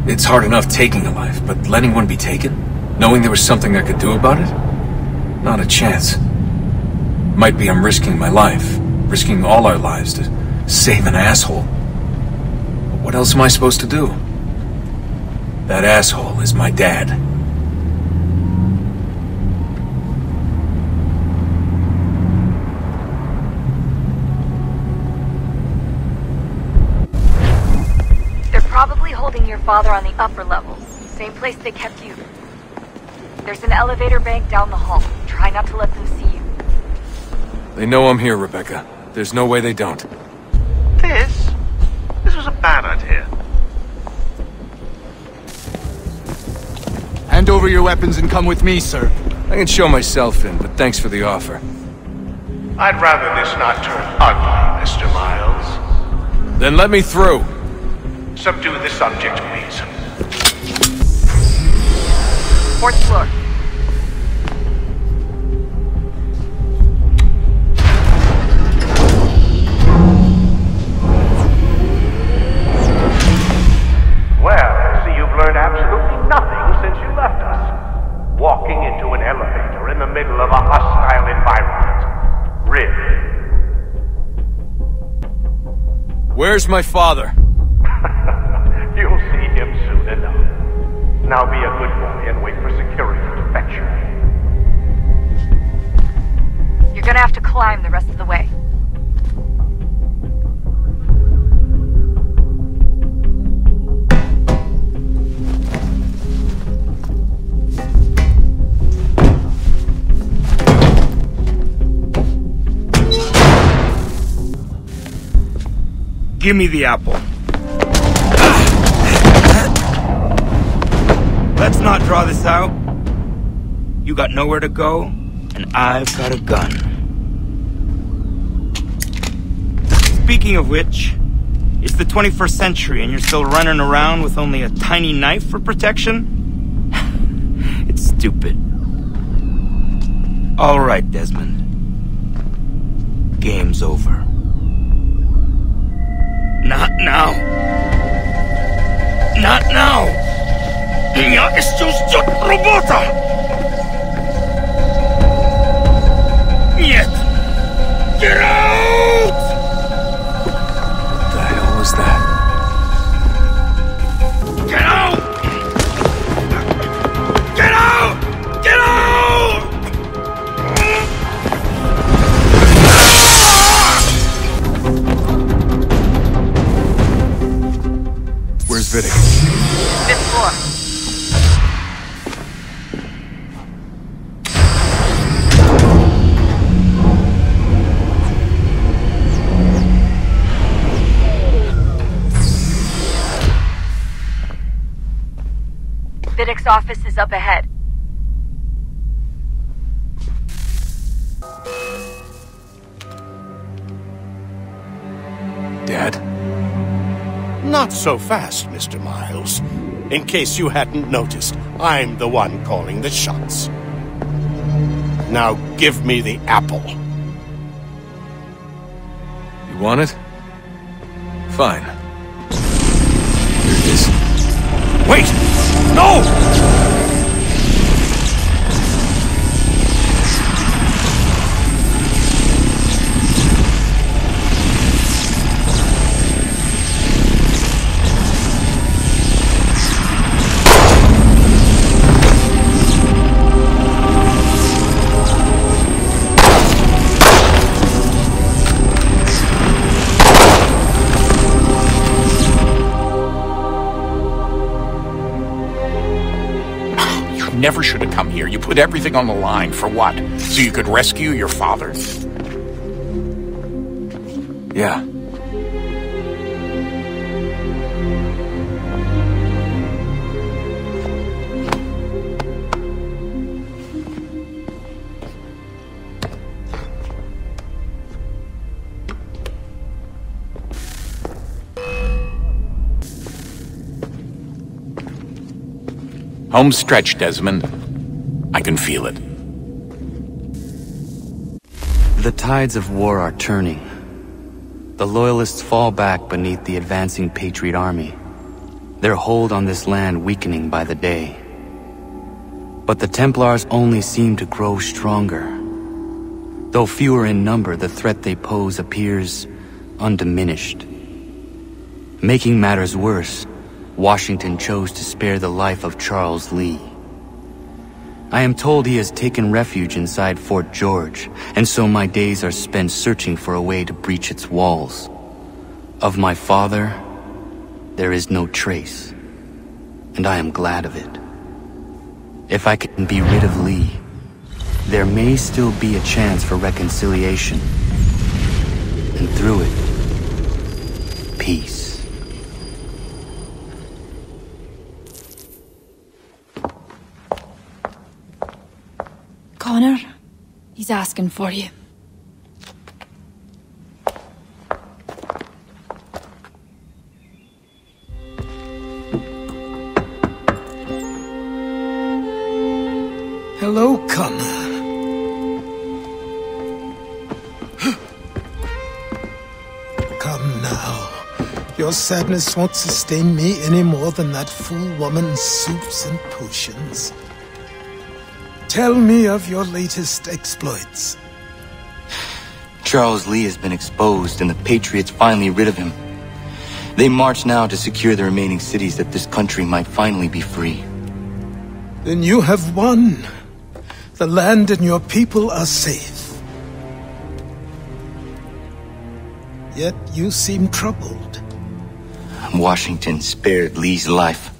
It's hard enough taking a life, but letting one be taken? Knowing there was something I could do about it? Not a chance. Might be I'm risking my life, risking all our lives to save an asshole. But what else am I supposed to do? That asshole is my dad. Probably holding your father on the upper levels. Same place they kept you. There's an elevator bank down the hall. Try not to let them see you. They know I'm here, Rebecca. There's no way they don't. This was a bad idea. Hand over your weapons and come with me, sir. I can show myself in, but thanks for the offer. I'd rather this not turn ugly, Mr. Miles. Then let me through. Subdue the subject, please. 4th floor. Well, I see you've learned absolutely nothing since you left us. Walking into an elevator in the middle of a hostile environment. Really? Where's my father? You'll see him soon enough. Now be a good boy and wait for security to fetch you. You're gonna have to climb the rest of the way. Give me the apple. Let's not draw this out. You got nowhere to go, and I've got a gun. Speaking of which, it's the 21st century and you're still running around with only a tiny knife for protection? It's stupid. All right, Desmond. Game's over. Not now. Not now. Я еще ждет работа. Нет. Get out! What the hell was that? Get out! Get out! Get out! Where's Vidic? 5th floor. Vidic's office is up ahead. Dad? Not so fast, Mr. Miles. In case you hadn't noticed, I'm the one calling the shots. Now give me the apple. You want it? Fine. Here it is. Wait! No! never should have come here. You put everything on the line. For what? So you could rescue your father? Yeah. Home stretch, Desmond. I can feel it. The tides of war are turning. The Loyalists fall back beneath the advancing Patriot army, their hold on this land weakening by the day. But the Templars only seem to grow stronger. Though fewer in number, the threat they pose appears undiminished. Making matters worse, Washington chose to spare the life of Charles Lee. I am told he has taken refuge inside Fort George, and so my days are spent searching for a way to breach its walls. Of my father, there is no trace, and I am glad of it. If I can be rid of Lee, there may still be a chance for reconciliation, and through it, peace. Connor, he's asking for you. Hello, Connor. Come now. Your sadness won't sustain me any more than that fool woman's soups and potions. Tell me of your latest exploits. Charles Lee has been exposed, and the Patriots finally rid of him. They march now to secure the remaining cities that this country might finally be free. Then you have won. The land and your people are safe. Yet you seem troubled. Washington spared Lee's life.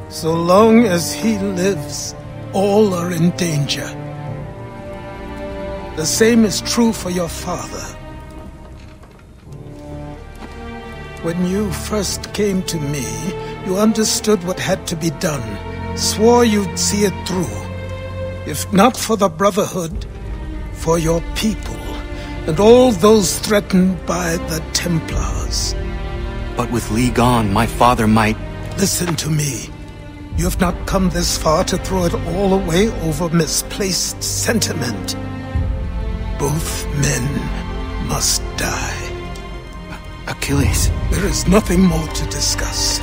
So long as he lives, all are in danger. The same is true for your father. When you first came to me, you understood what had to be done, swore you'd see it through. If not for the Brotherhood, for your people, and all those threatened by the Templars. But with Lee gone, my father might... Listen to me. You have not come this far to throw it all away over misplaced sentiment. Both men must die. Achilles. There is nothing more to discuss.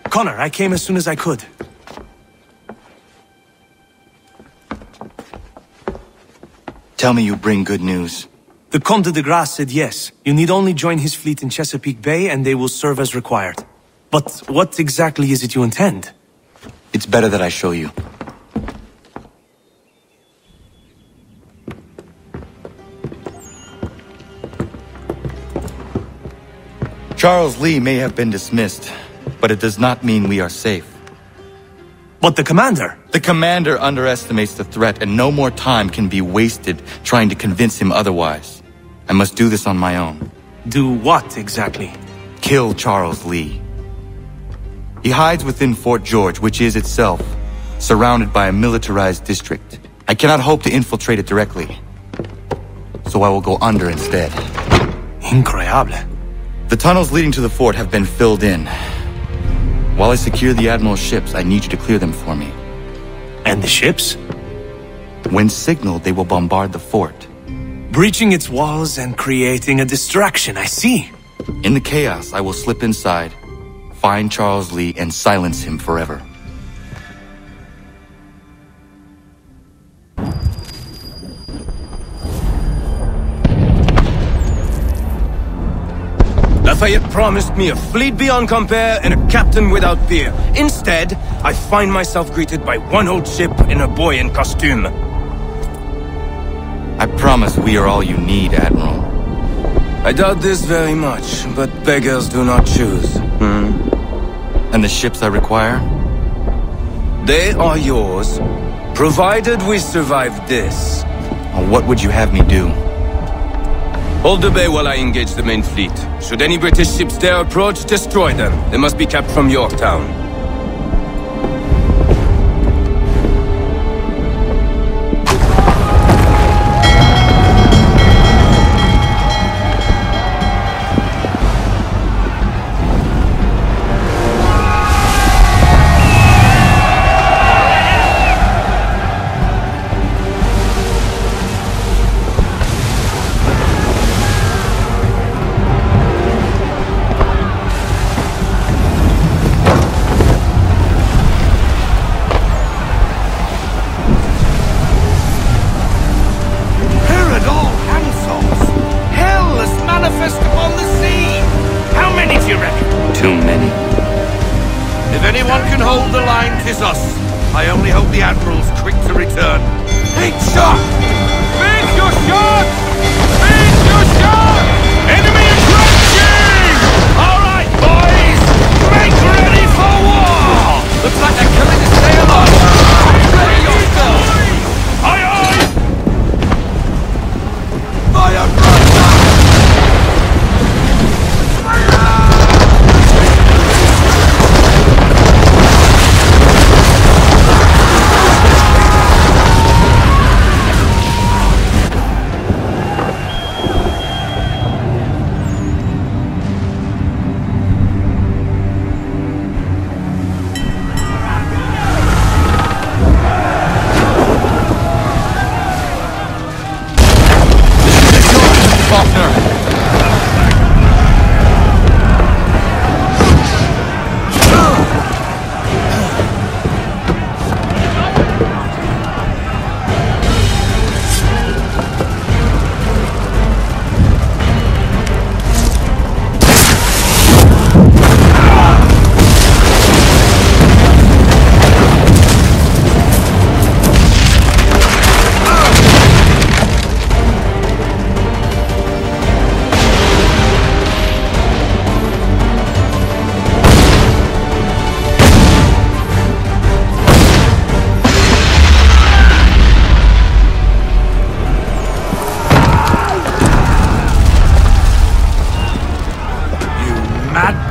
Connor, I came as soon as I could. Tell me you bring good news. The Comte de Grasse said yes. You need only join his fleet in Chesapeake Bay and they will serve as required. But what exactly is it you intend? It's better that I show you. Charles Lee may have been dismissed, but it does not mean we are safe. But the commander? The commander underestimates the threat, and no more time can be wasted trying to convince him otherwise. I must do this on my own. Do what, exactly? Kill Charles Lee. He hides within Fort George, which is itself surrounded by a militarized district. I cannot hope to infiltrate it directly, so I will go under instead. Incroyable. The tunnels leading to the fort have been filled in. While I secure the Admiral's ships, I need you to clear them for me. And the ships? When signaled, they will bombard the fort. Breaching its walls and creating a distraction, I see. In the chaos, I will slip inside, find Charles Lee, and silence him forever. Lafayette promised me a fleet beyond compare and a captain without peer. Instead, I find myself greeted by one old ship and a boy in costume. I promise we are all you need, Admiral. I doubt this very much, but beggars do not choose. And the ships I require? They are yours, provided we survive this. What would you have me do? Hold the bay while I engage the main fleet. Should any British ships dare approach, destroy them. They must be kept from Yorktown.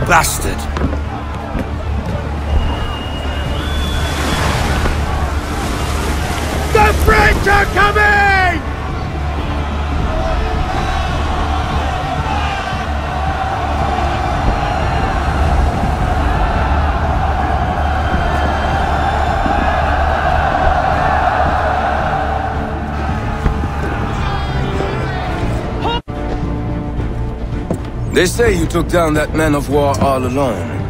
Bastard! The French are coming! They say you took down that man of war all alone.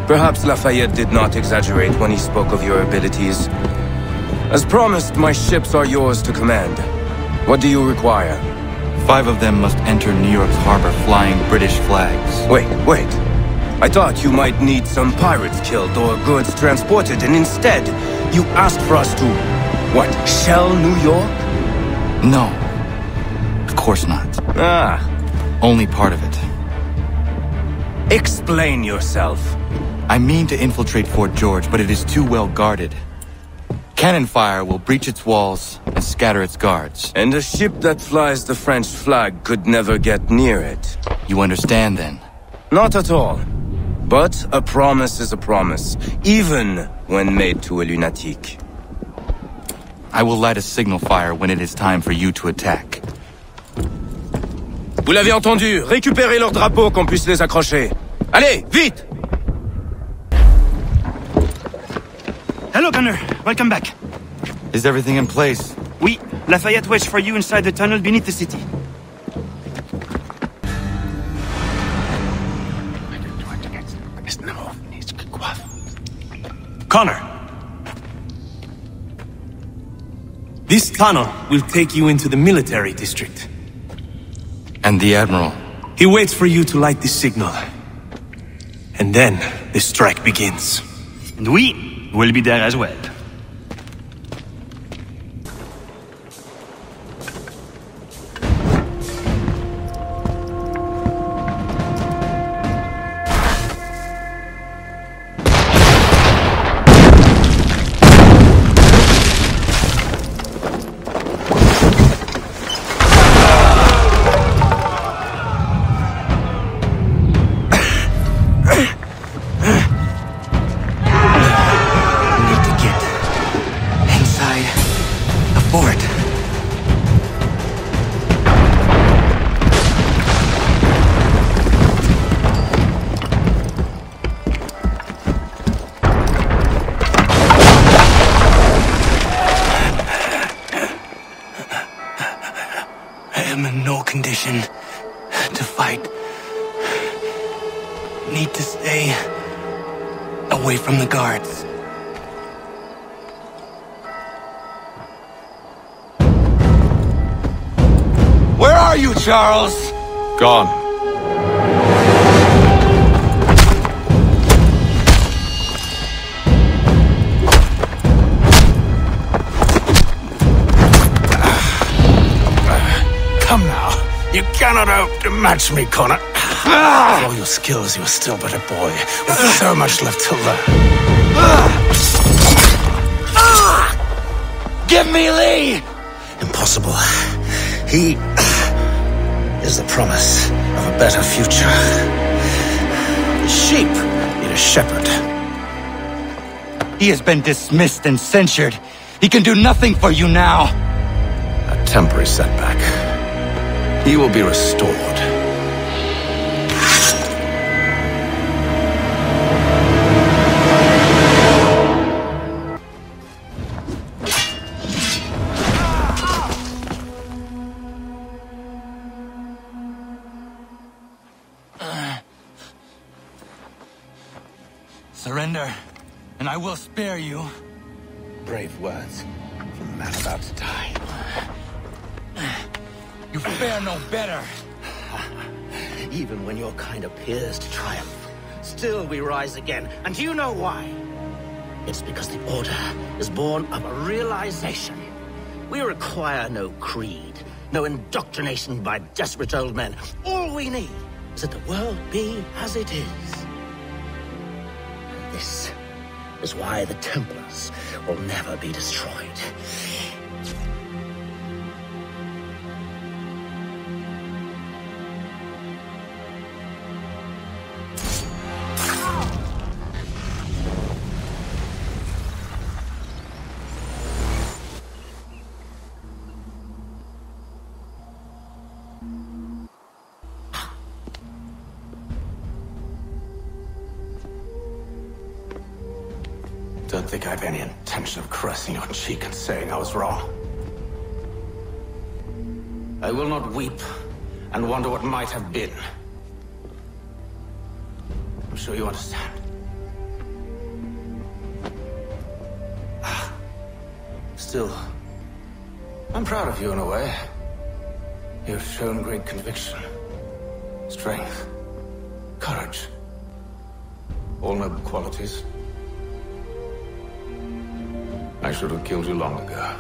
Perhaps Lafayette did not exaggerate when he spoke of your abilities. As promised, my ships are yours to command. What do you require? 5 of them must enter New York's harbor flying British flags. Wait. I thought you might need some pirates killed or goods transported, and instead, you asked for us to, what, shell New York? No. Of course not. Only part of it. Explain yourself. I mean to infiltrate Fort George, but it is too well guarded. Cannon fire will breach its walls and scatter its guards. And a ship that flies the French flag could never get near it. You understand, then? Not at all. But a promise is a promise, even when made to a lunatic. I will light a signal fire when it is time for you to attack. Vous l'avez entendu, récupérez leurs drapeaux qu'on puisse les accrocher. Allez, vite! Hello, Gunner. Welcome back. Is everything in place? Oui. Lafayette waits for you inside the tunnel beneath the city. Connor. This tunnel will take you into the military district. And the Admiral? He waits for you to light the signal. And then the strike begins. And we will be there as well. To fight. Need to stay away from the guards. Where are you, Charles? Gone. Come now. You cannot hope to match me, Connor. With all your skills, you are still but a boy, with so much left to learn. Give me Lee! Impossible. He is the promise of a better future. The sheep need a shepherd. He has been dismissed and censured. He can do nothing for you now. A temporary setback. He will be restored. Surrender, and I will spare you. Brave words from a man about to die. You fare no better. Even when your kind appears to triumph, still we rise again. And do you know why? It's because the Order is born of a realization. We require no creed, no indoctrination by desperate old men. All we need is that the world be as it is. And this is why the Templars will never be destroyed. Don't think I have any intention of caressing your cheek and saying I was wrong. I will not weep and wonder what might have been. I'm sure you understand. Still, I'm proud of you in a way. You've shown great conviction, strength, courage. All noble qualities. I should have killed you long ago.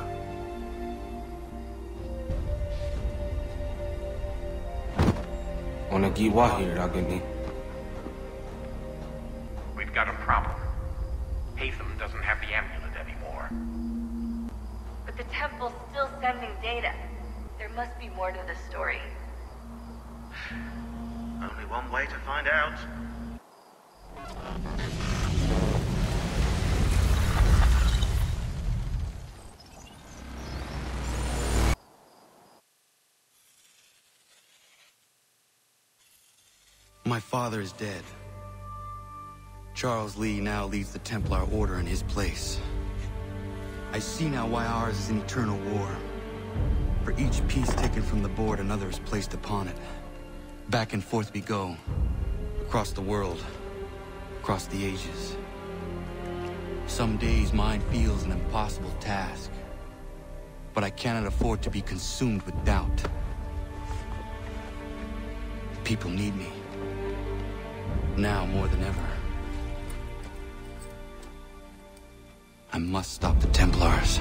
We've got a problem. Hatham doesn't have the amulet anymore. But the temple's still sending data. There must be more to the story. Only one way to find out. My father is dead. Charles Lee now leads the Templar Order in his place. I see now why ours is an eternal war. For each piece taken from the board, another is placed upon it. Back and forth we go. Across the world. Across the ages. Some days mine feels an impossible task. But I cannot afford to be consumed with doubt. people need me. Now more than ever. I must stop the Templars.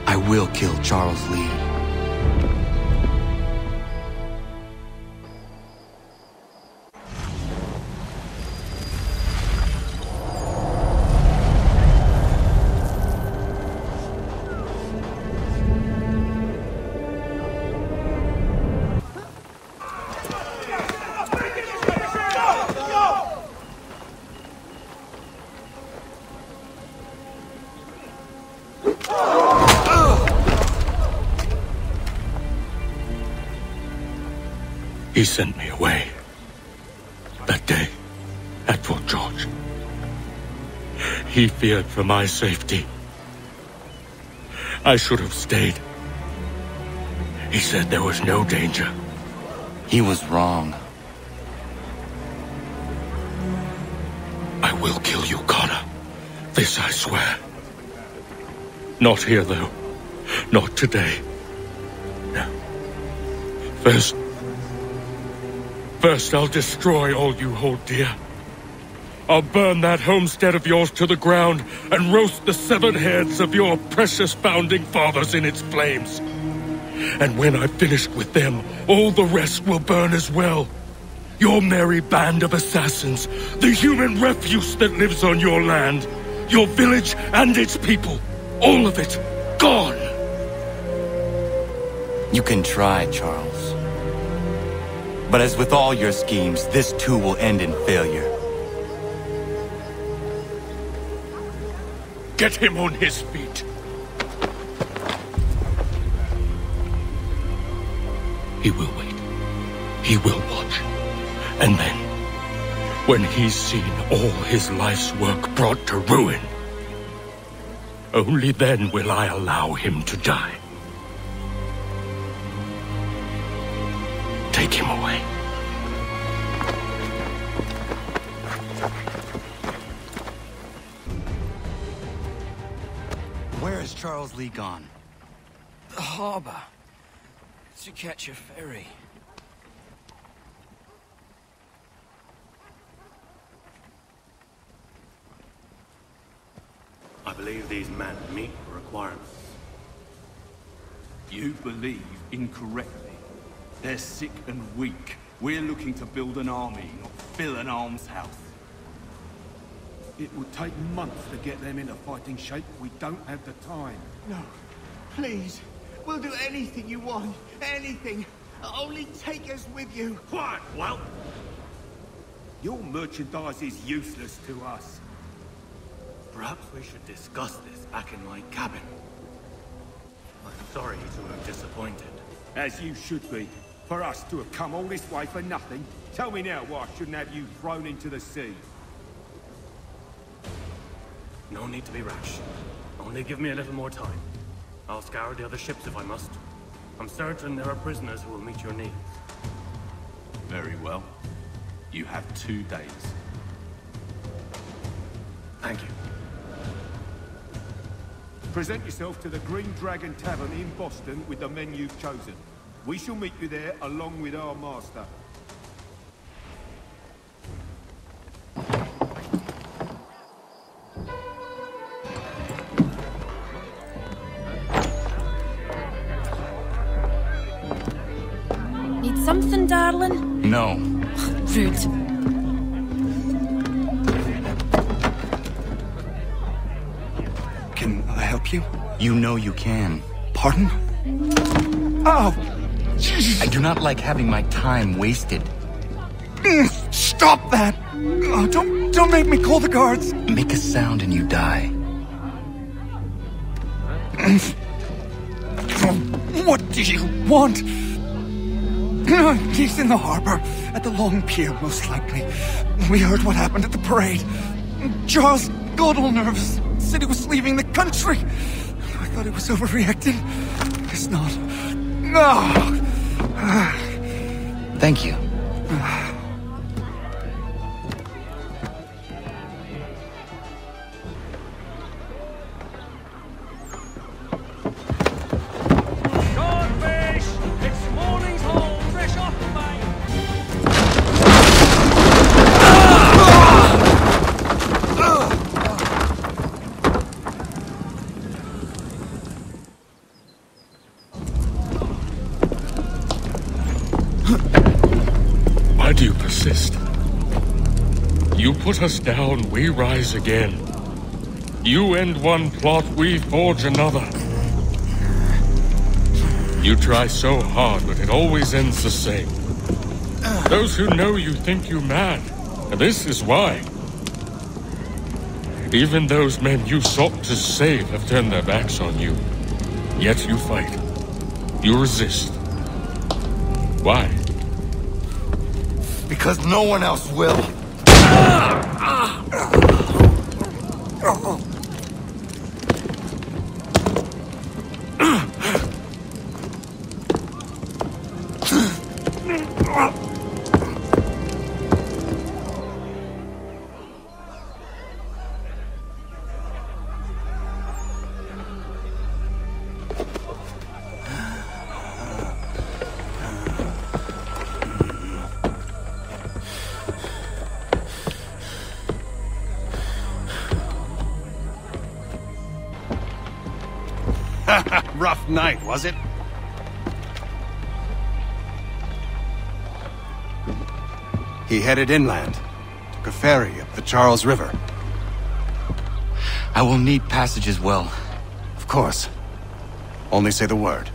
I will kill Charles Lee. He sent me away. That day, at Fort George. He feared for my safety. I should have stayed. He said there was no danger. He was wrong. I will kill you, Connor. This I swear. Not here, though. Not today. No. First, I'll destroy all you hold dear. I'll burn that homestead of yours to the ground and roast the severed heads of your precious founding fathers in its flames. And when I've finished with them, all the rest will burn as well. Your merry band of assassins, the human refuse that lives on your land, your village and its people, all of it, gone. You can try, Charles. But as with all your schemes, this too will end in failure. Get him on his feet. He will wait. He will watch. And then, when he's seen all his life's work brought to ruin, only then will I allow him to die. Take him away. Where is Charles Lee gone? The harbor. To catch a ferry. I believe these men meet the requirements. You believe incorrectly. They're sick and weak. We're looking to build an army, not fill an almshouse. It would take months to get them into fighting shape. We don't have the time. No. Please. We'll do anything you want. Anything. Only take us with you. Quiet, well. Your merchandise is useless to us. Perhaps we should discuss this back in my cabin. I'm sorry to have disappointed. As you should be. For us to have come all this way for nothing. Tell me now why I shouldn't have you thrown into the sea. No need to be rash. Only give me a little more time. I'll scour the other ships if I must. I'm certain there are prisoners who will meet your needs. Very well. You have 2 days. Thank you. Present yourself to the Green Dragon Tavern in Boston with the men you've chosen. We shall meet you there along with our master. Need something, darling? No. Rude. Can I help you? You know you can. Pardon? Oh! I do not like having my time wasted. Stop that! Oh, don't make me call the guards! Make a sound and you die. What do you want? He's in the harbor, at the long pier, most likely. We heard what happened at the parade. Charles got all nervous, said he was leaving the country. I thought he was overreacting. Guess not. No! Thank you. Swordfish! It's morning's haul, fresh off Why do you persist? You put us down, we rise again. You end one plot, we forge another. You try so hard, but it always ends the same. Those who know you think you mad, and this is why. Even those men you sought to save have turned their backs on you. Yet you fight. You resist. Why? Because no one else will. Rough night, was it? He headed inland, took a ferry up the Charles River. I will need passage as well. Of course. Only say the word.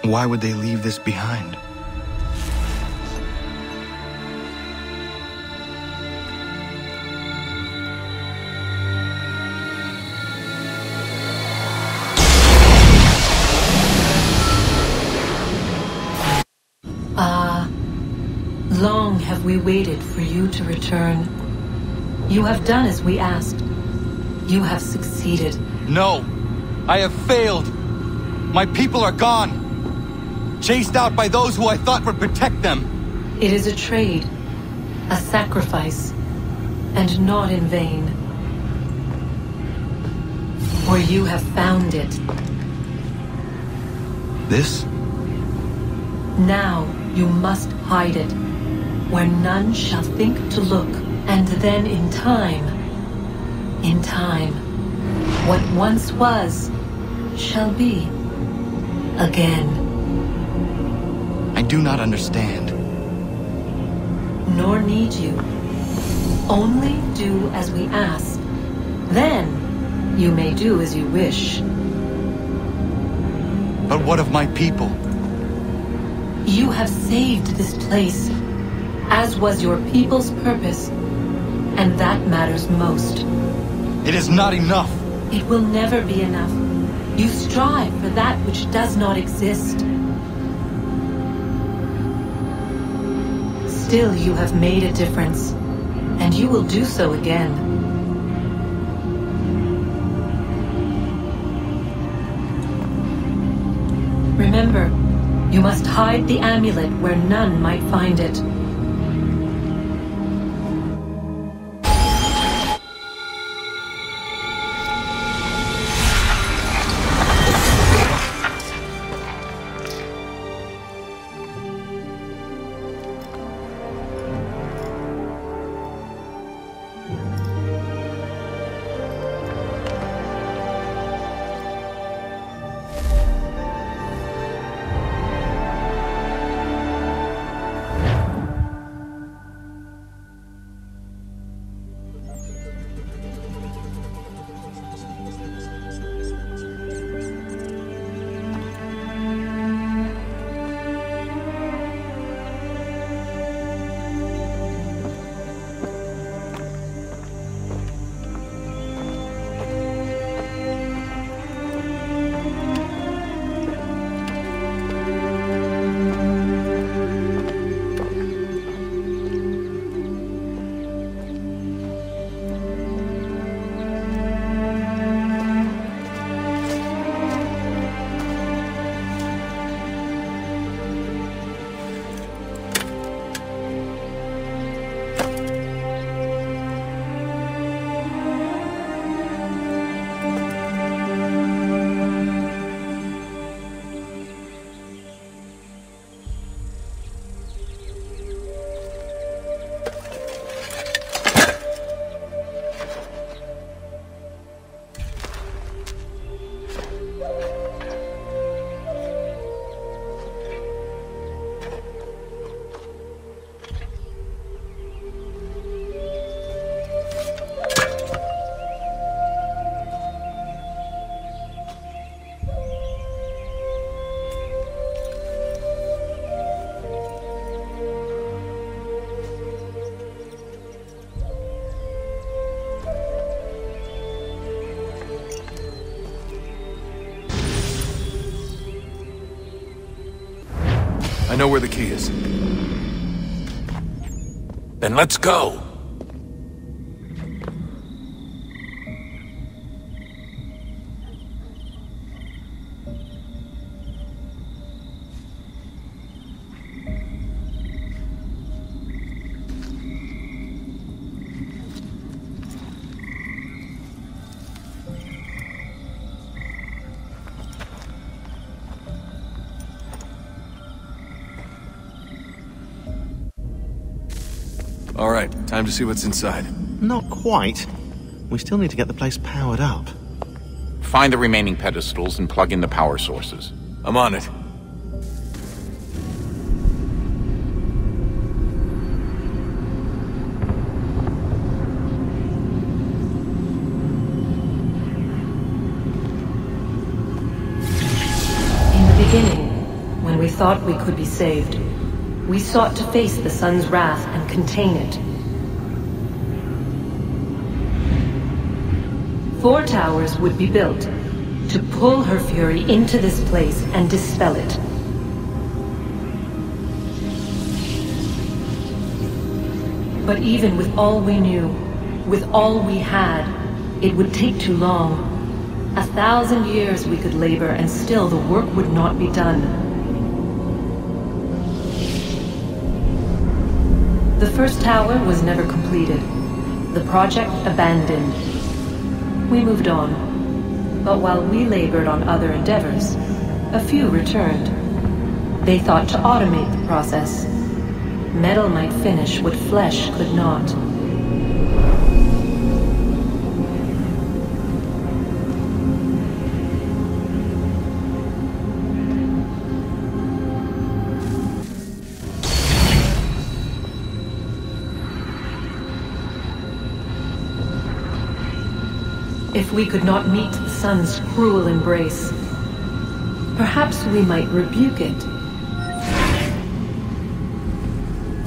Why would they leave this behind? Long have we waited for you to return. You have done as we asked. You have succeeded. No! I have failed! My people are gone! Chased out by those who I thought would protect them! It is a trade, a sacrifice, and not in vain. For you have found it. This? Now you must hide it, where none shall think to look, and then in time, what once was, shall be again. I do not understand. Nor need you. Only do as we ask. Then, you may do as you wish. But what of my people? You have saved this place, as was your people's purpose, and that matters most. It is not enough. It will never be enough. You strive for that which does not exist. Still, you have made a difference, and you will do so again. Remember, you must hide the amulet where none might find it. I know where the key is. Then let's go. All right, time to see what's inside. Not quite. We still need to get the place powered up. Find the remaining pedestals and plug in the power sources. I'm on it. In the beginning, when we thought we could be saved, we sought to face the sun's wrath and contain it. 4 towers would be built to pull her fury into this place and dispel it. But even with all we knew, with all we had, it would take too long. 1,000 years we could labor and still the work would not be done. The first tower was never completed. The project abandoned. We moved on. But while we labored on other endeavors, a few returned. They thought to automate the process. Metal might finish what flesh could not. if we could not meet the sun's cruel embrace, perhaps we might rebuke it.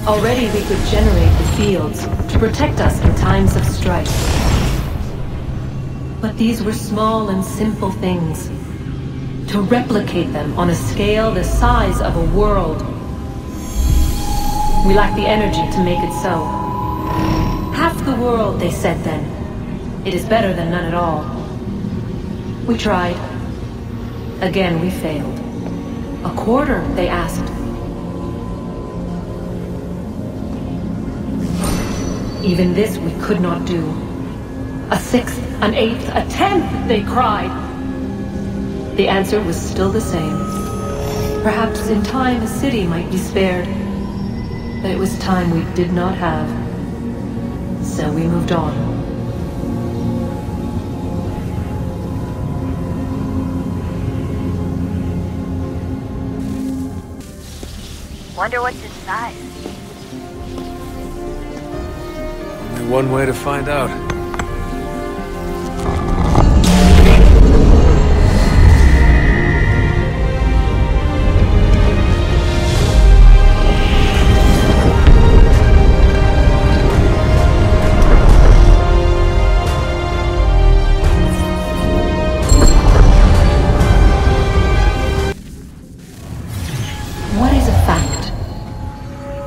Already we could generate the fields to protect us in times of strife. But these were small and simple things. To replicate them on a scale the size of a world, we lack the energy to make it so. Half the world, they said then. It is better than none at all. We tried. Again, we failed. A quarter, they asked. Even this we could not do. A sixth, an eighth, a tenth, they cried. The answer was still the same. Perhaps in time a city might be spared. But it was time we did not have. So we moved on. Wonder what's inside. Only one way to find out.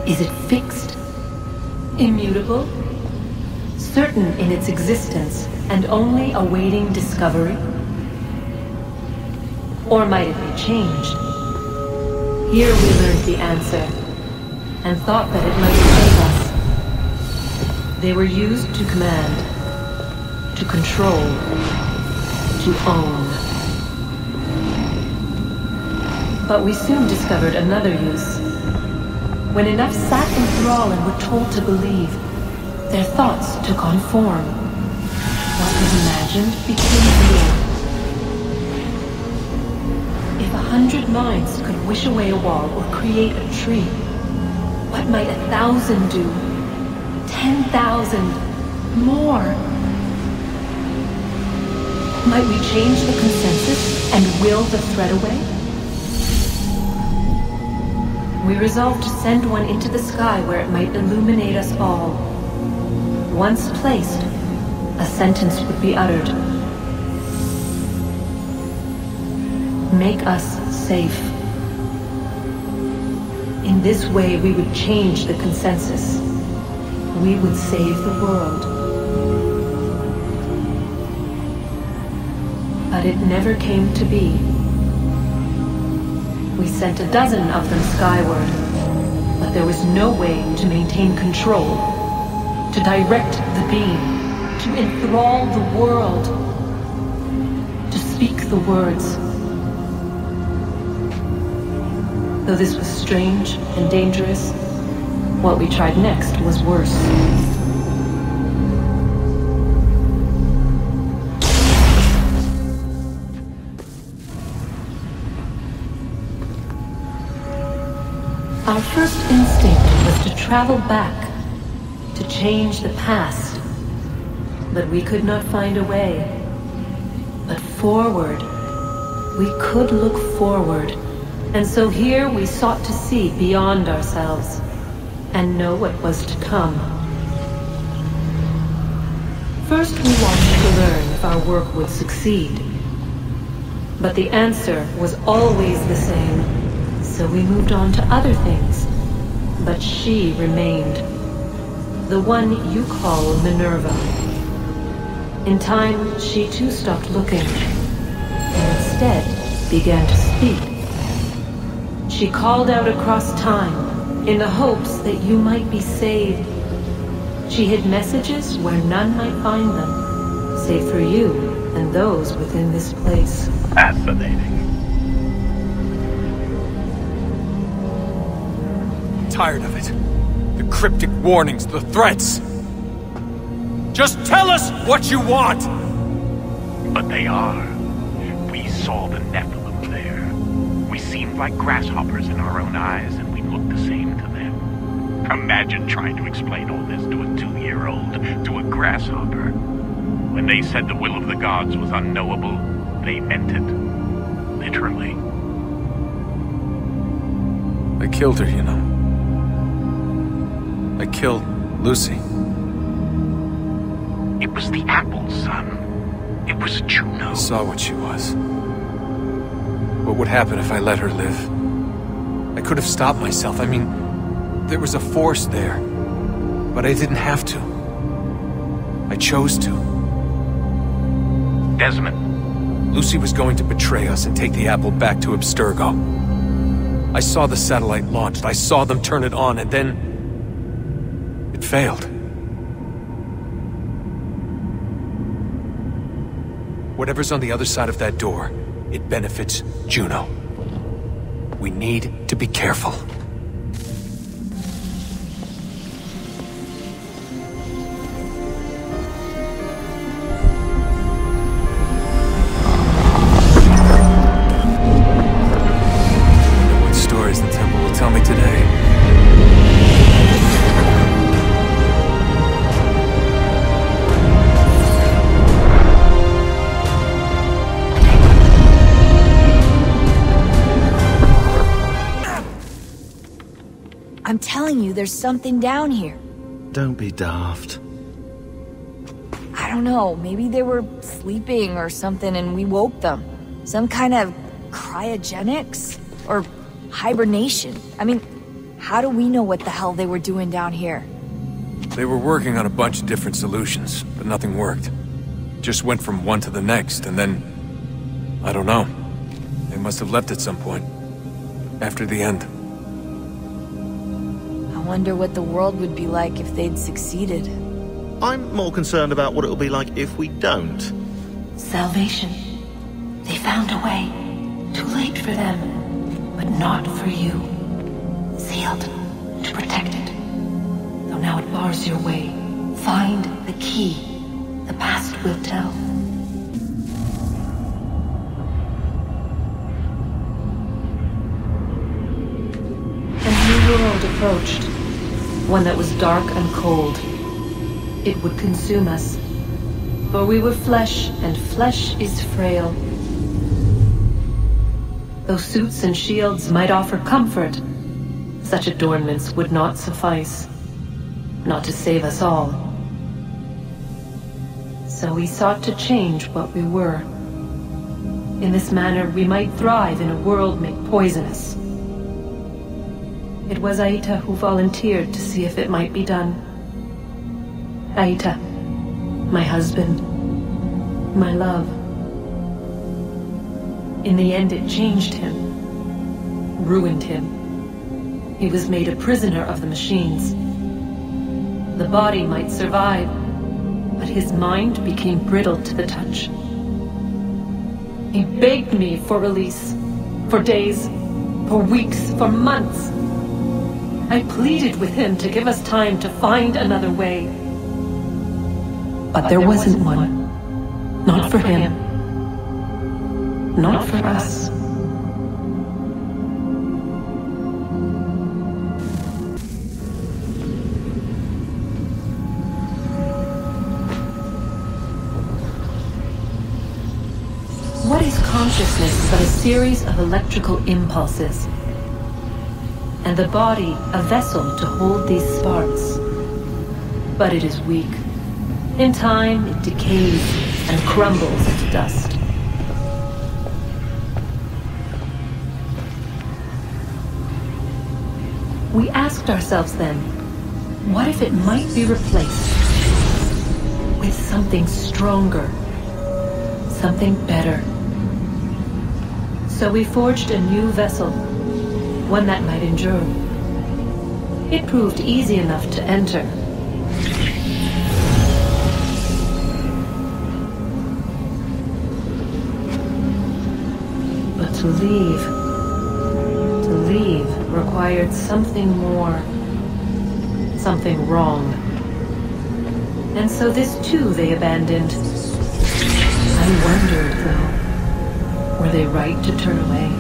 Is it fixed? Immutable? Certain in its existence and only awaiting discovery? Or might it be changed? Here we learned the answer, and thought that it might save us. They were used to command, to control, to own. But we soon discovered another use. When enough sat in thrall and were told to believe, their thoughts took on form. What was imagined became real. If 100 minds could wish away a wall or create a tree, what might 1,000 do? 10,000? More? Might we change the consensus and will the thread away? We resolved to send one into the sky where it might illuminate us all. Once placed, a sentence would be uttered. Make us safe. In this way, we would change the consensus. We would save the world. But it never came to be. We sent a dozen of them skyward, but there was no way to maintain control, to direct the beam, to enthrall the world, to speak the words. Though this was strange and dangerous, what we tried next was worse. Our first instinct was to travel back, to change the past, but we could not find a way. But forward, we could look forward, and so here we sought to see beyond ourselves, and know what was to come. First we wanted to learn if our work would succeed, but the answer was always the same. So we moved on to other things, but she remained. The one you call Minerva. In time, she too stopped looking, and instead began to speak. She called out across time, in the hopes that you might be saved. She hid messages where none might find them, save for you and those within this place. Fascinating. Tired of it. The cryptic warnings, the threats. Just tell us what you want! But they are. We saw the Nephilim there. We seemed like grasshoppers in our own eyes, and we looked the same to them. Imagine trying to explain all this to a 2-year-old, to a grasshopper. When they said the will of the gods was unknowable, they meant it. Literally. I killed her, you know. I killed Lucy. It was the apple, son. It was Juno. I saw what she was. What would happen if I let her live? I could have stopped myself. I mean, there was a force there. But I didn't have to. I chose to. Desmond. Lucy was going to betray us and take the apple back to Abstergo. I saw the satellite launched. I saw them turn it on, and then... it failed. Whatever's on the other side of that door, it benefits Juno. We need to be careful. What stories the temple will tell me today? I'm telling you, there's something down here. Don't be daft. I don't know, maybe they were sleeping or something and we woke them. Some kind of cryogenics? Or hibernation? I mean, how do we know what the hell they were doing down here? They were working on a bunch of different solutions, but nothing worked. Just went from one to the next, and then... I don't know. They must have left at some point. After the end. I wonder what the world would be like if they'd succeeded. I'm more concerned about what it'll be like if we don't. Salvation. They found a way. Too late for them, but not for you. Sealed to protect it. Though now it bars your way. Find the key. The past will tell. A new world approached. One that was dark and cold. It would consume us. For we were flesh, and flesh is frail. Though suits and shields might offer comfort, such adornments would not suffice. Not to save us all. So we sought to change what we were. In this manner, we might thrive in a world made poisonous. It was Aita who volunteered to see if it might be done. Aita, my husband, my love. In the end, it changed him, ruined him. He was made a prisoner of the machines. The body might survive, but his mind became brittle to the touch. He begged me for release, for days, for weeks, for months. I pleaded with him to give us time to find another way. But there wasn't one. Not for him. Not for us. What is consciousness but a series of electrical impulses? And the body a vessel to hold these sparks. But it is weak. In time, it decays and crumbles into dust. We asked ourselves then, what if it might be replaced with something stronger, something better? So we forged a new vessel, one that might endure. It proved easy enough to enter. But to leave required something more, something wrong. And so this too they abandoned. I wondered, though, were they right to turn away?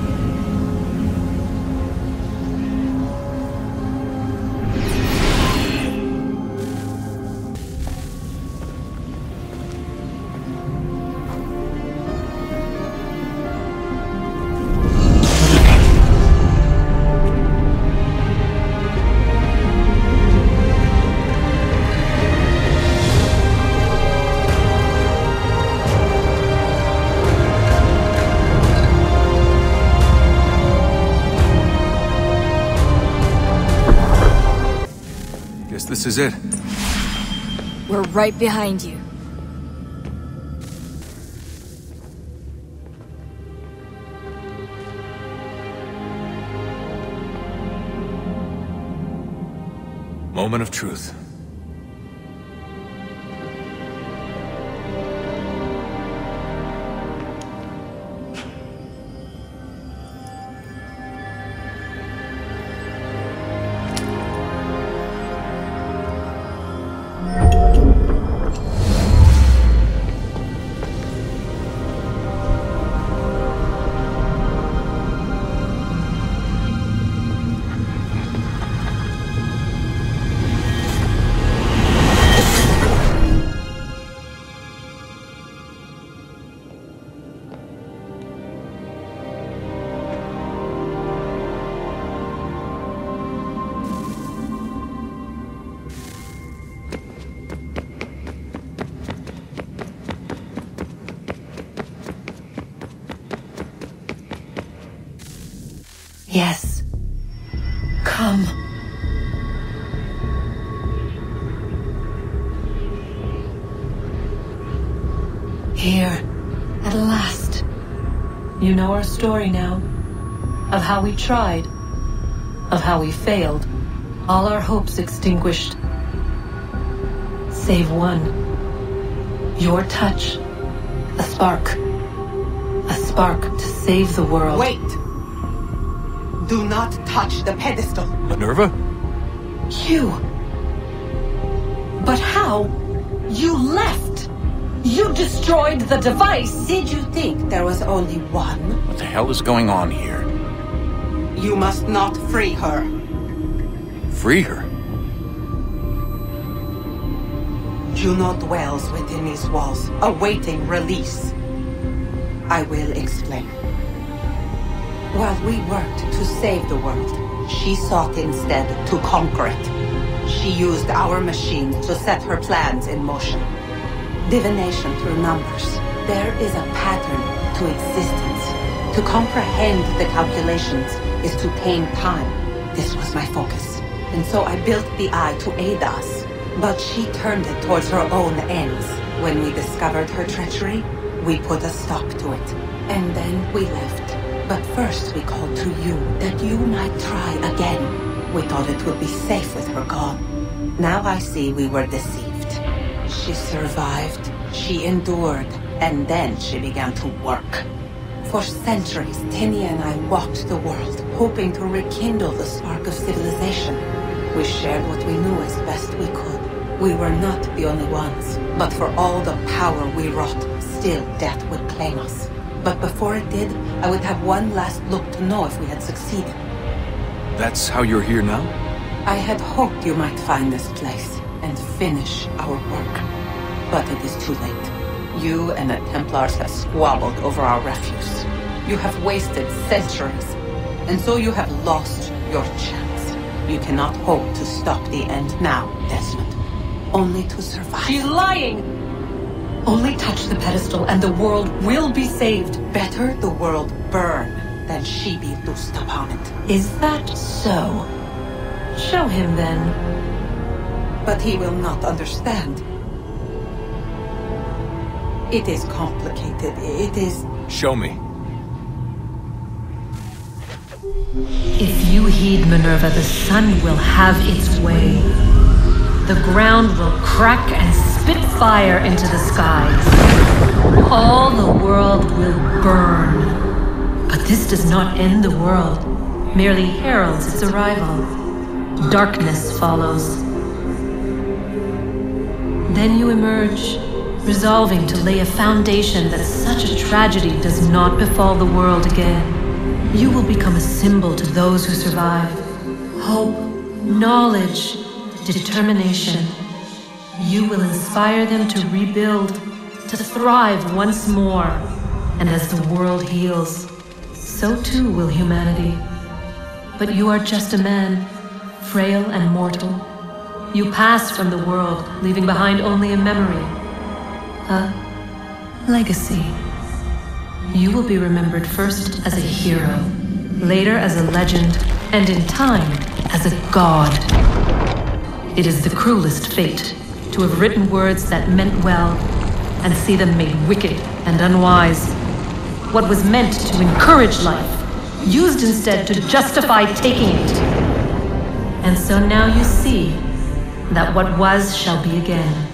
Guess this is it. We're right behind you. Moment of truth. Yes. Come. Here, at last. You know our story now. Of how we tried. Of how we failed. All our hopes extinguished. Save one. Your touch. A spark. A spark to save the world. Wait! Do not touch the pedestal. Minerva? You. But how? You left. You destroyed the device. Did you think there was only one? What the hell is going on here? You must not free her. Free her? Juno dwells within these walls, awaiting release. I will explain. While we worked to save the world, she sought instead to conquer it. She used our machine to set her plans in motion. Divination through numbers. There is a pattern to existence. To comprehend the calculations is to tame time. This was my focus. And so I built the eye to aid us. But she turned it towards her own ends. When we discovered her treachery, we put a stop to it. And then we left. But first we called to you, that you might try again. We thought it would be safe with her gone. Now I see we were deceived. She survived, she endured, and then she began to work. For centuries, Tinia and I walked the world, hoping to rekindle the spark of civilization. We shared what we knew as best we could. We were not the only ones, but for all the power we wrought, still death would claim us. But before it did, I would have one last look to know if we had succeeded. That's how you're here now? I had hoped you might find this place and finish our work. But it is too late. You and the Templars have squabbled over our refuse. You have wasted centuries, and so you have lost your chance. You cannot hope to stop the end now, Desmond. Only to survive. She's lying! Only touch the pedestal and the world will be saved. Better the world burn than she be loosed upon it. Is that so? Show him then. But he will not understand. It is complicated. It is... Show me. If you heed Minerva, the sun will have its way. The ground will crack and spit fire into the skies. All the world will burn. But this does not end the world, merely heralds its arrival. Darkness follows. Then you emerge, resolving to lay a foundation that such a tragedy does not befall the world again. You will become a symbol to those who survive. Hope, knowledge, determination. You will inspire them to rebuild, to thrive once more. And as the world heals, so too will humanity. But you are just a man, frail and mortal. You pass from the world, leaving behind only a memory. A legacy. You will be remembered first as a hero, later as a legend, and in time, as a god. It is the cruelest fate to have written words that meant well and see them made wicked and unwise. What was meant to encourage life, used instead to justify taking it. And so now you see that what was shall be again.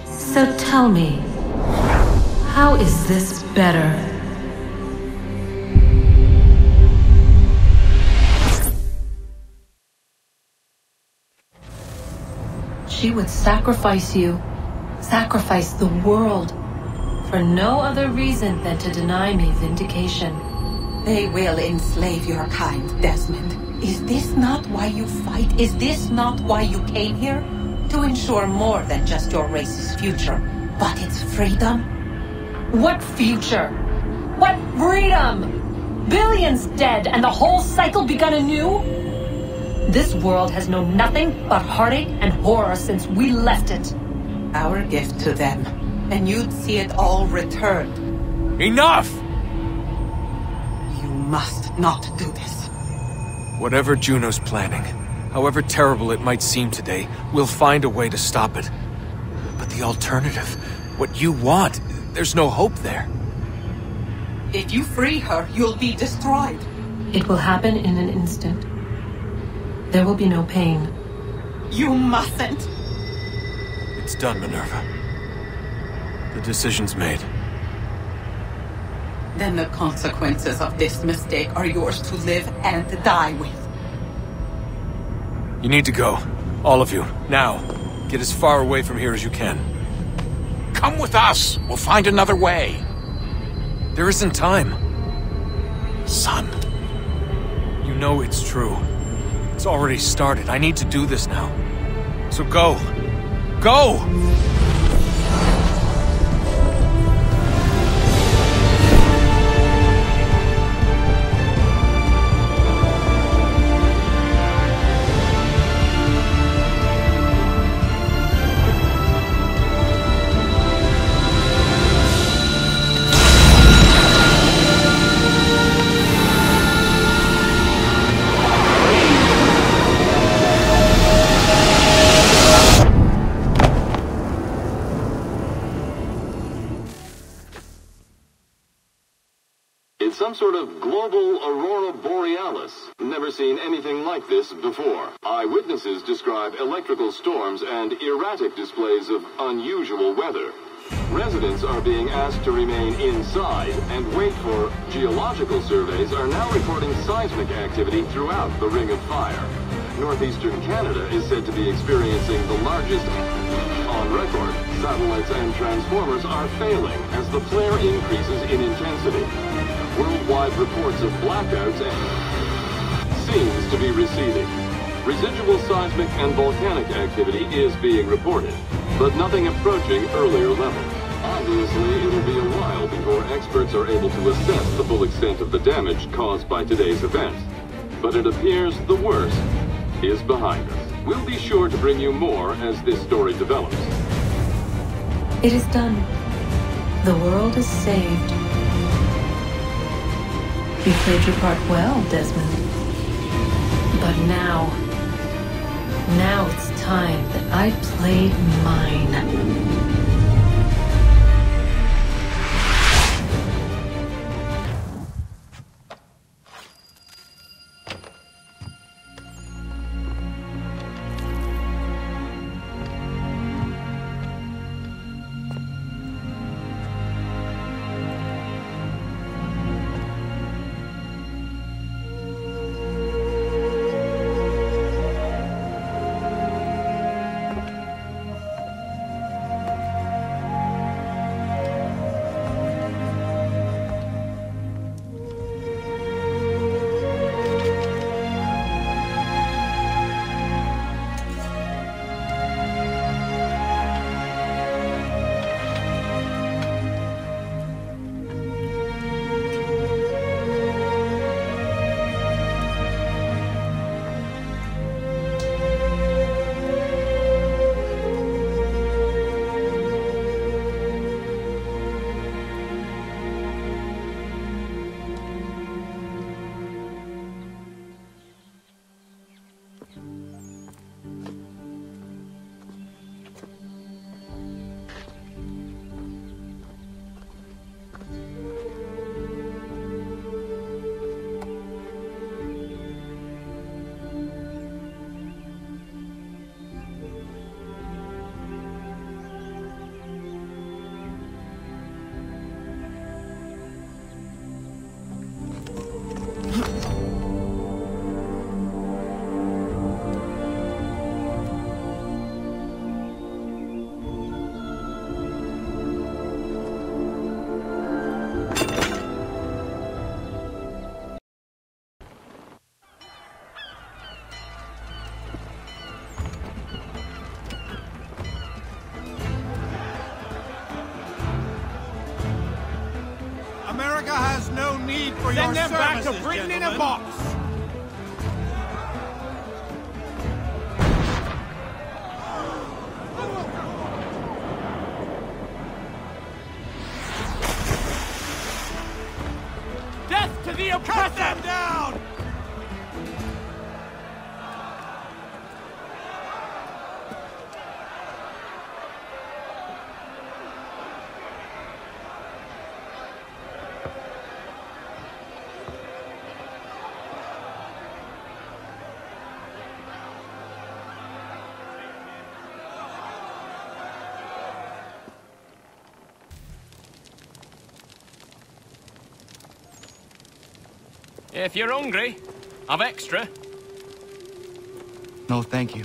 So tell me, how is this better? She would sacrifice you, sacrifice the world, for no other reason than to deny me vindication. They will enslave your kind, Desmond. Is this not why you fight? Is this not why you came here? To ensure more than just your race's future, but its freedom? What future? What freedom? Billions dead and the whole cycle begun anew? This world has known nothing but heartache and horror since we left it. Our gift to them, and you'd see it all returned. Enough! You must not do this. Whatever Juno's planning, however terrible it might seem today, we'll find a way to stop it. But the alternative, what you want, there's no hope there. If you free her, you'll be destroyed. It will happen in an instant. There will be no pain. You mustn't. It's done, Minerva. The decision's made. Then the consequences of this mistake are yours to live and die with. You need to go. All of you. Now. Get as far away from here as you can. Come with us. We'll find another way. There isn't time. Son. You know it's true. It's already started. I need to do this now. So go. Go! Some sort of global aurora borealis. Never seen anything like this before. Eyewitnesses describe electrical storms and erratic displays of unusual weather. Residents are being asked to remain inside and wait for geological surveys are now reporting seismic activity throughout the Ring of Fire. Northeastern Canada is said to be experiencing the largest on record. Satellites and transformers are failing as the flare increases in intensity. Worldwide reports of blackouts seems to be receding. Residual seismic and volcanic activity is being reported, but nothing approaching earlier levels. Obviously, it'll be a while before experts are able to assess the full extent of the damage caused by today's events. But it appears the worst is behind us. We'll be sure to bring you more as this story develops. It is done. The world is saved. You played your part well, Desmond. But now it's time that I played mine. for your services, back to Britain in a box! Death to the oppressor! Cut them down! If you're hungry, I've extra. No, thank you.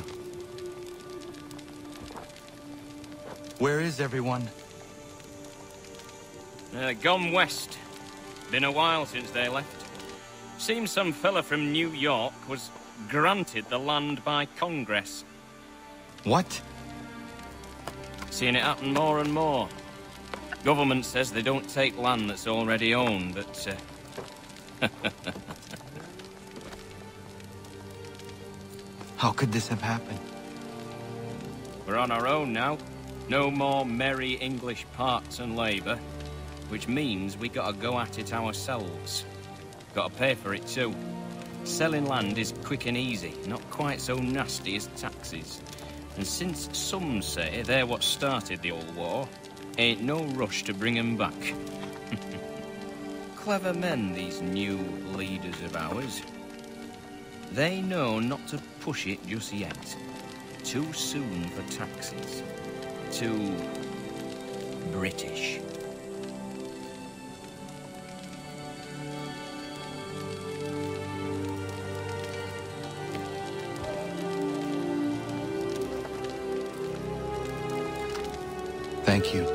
Where is everyone? Gone west. Been a while since they left. Seems some fella from New York was granted the land by Congress. What? Seeing it happen more and more. Government says they don't take land that's already owned, but How could this have happened? we're on our own now. No more merry English parts and labour, which means we gotta go at it ourselves. Gotta pay for it too. Selling land is quick and easy, not quite so nasty as taxes. And since some say they're what started the old war, ain't no rush to bring 'em back. Clever men, these new leaders of ours. They know not to push it just yet. Too soon for taxes. Too British. Thank you.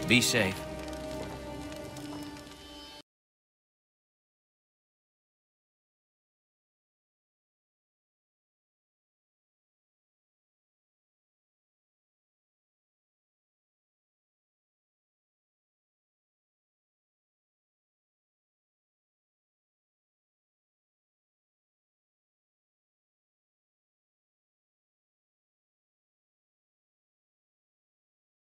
Be safe.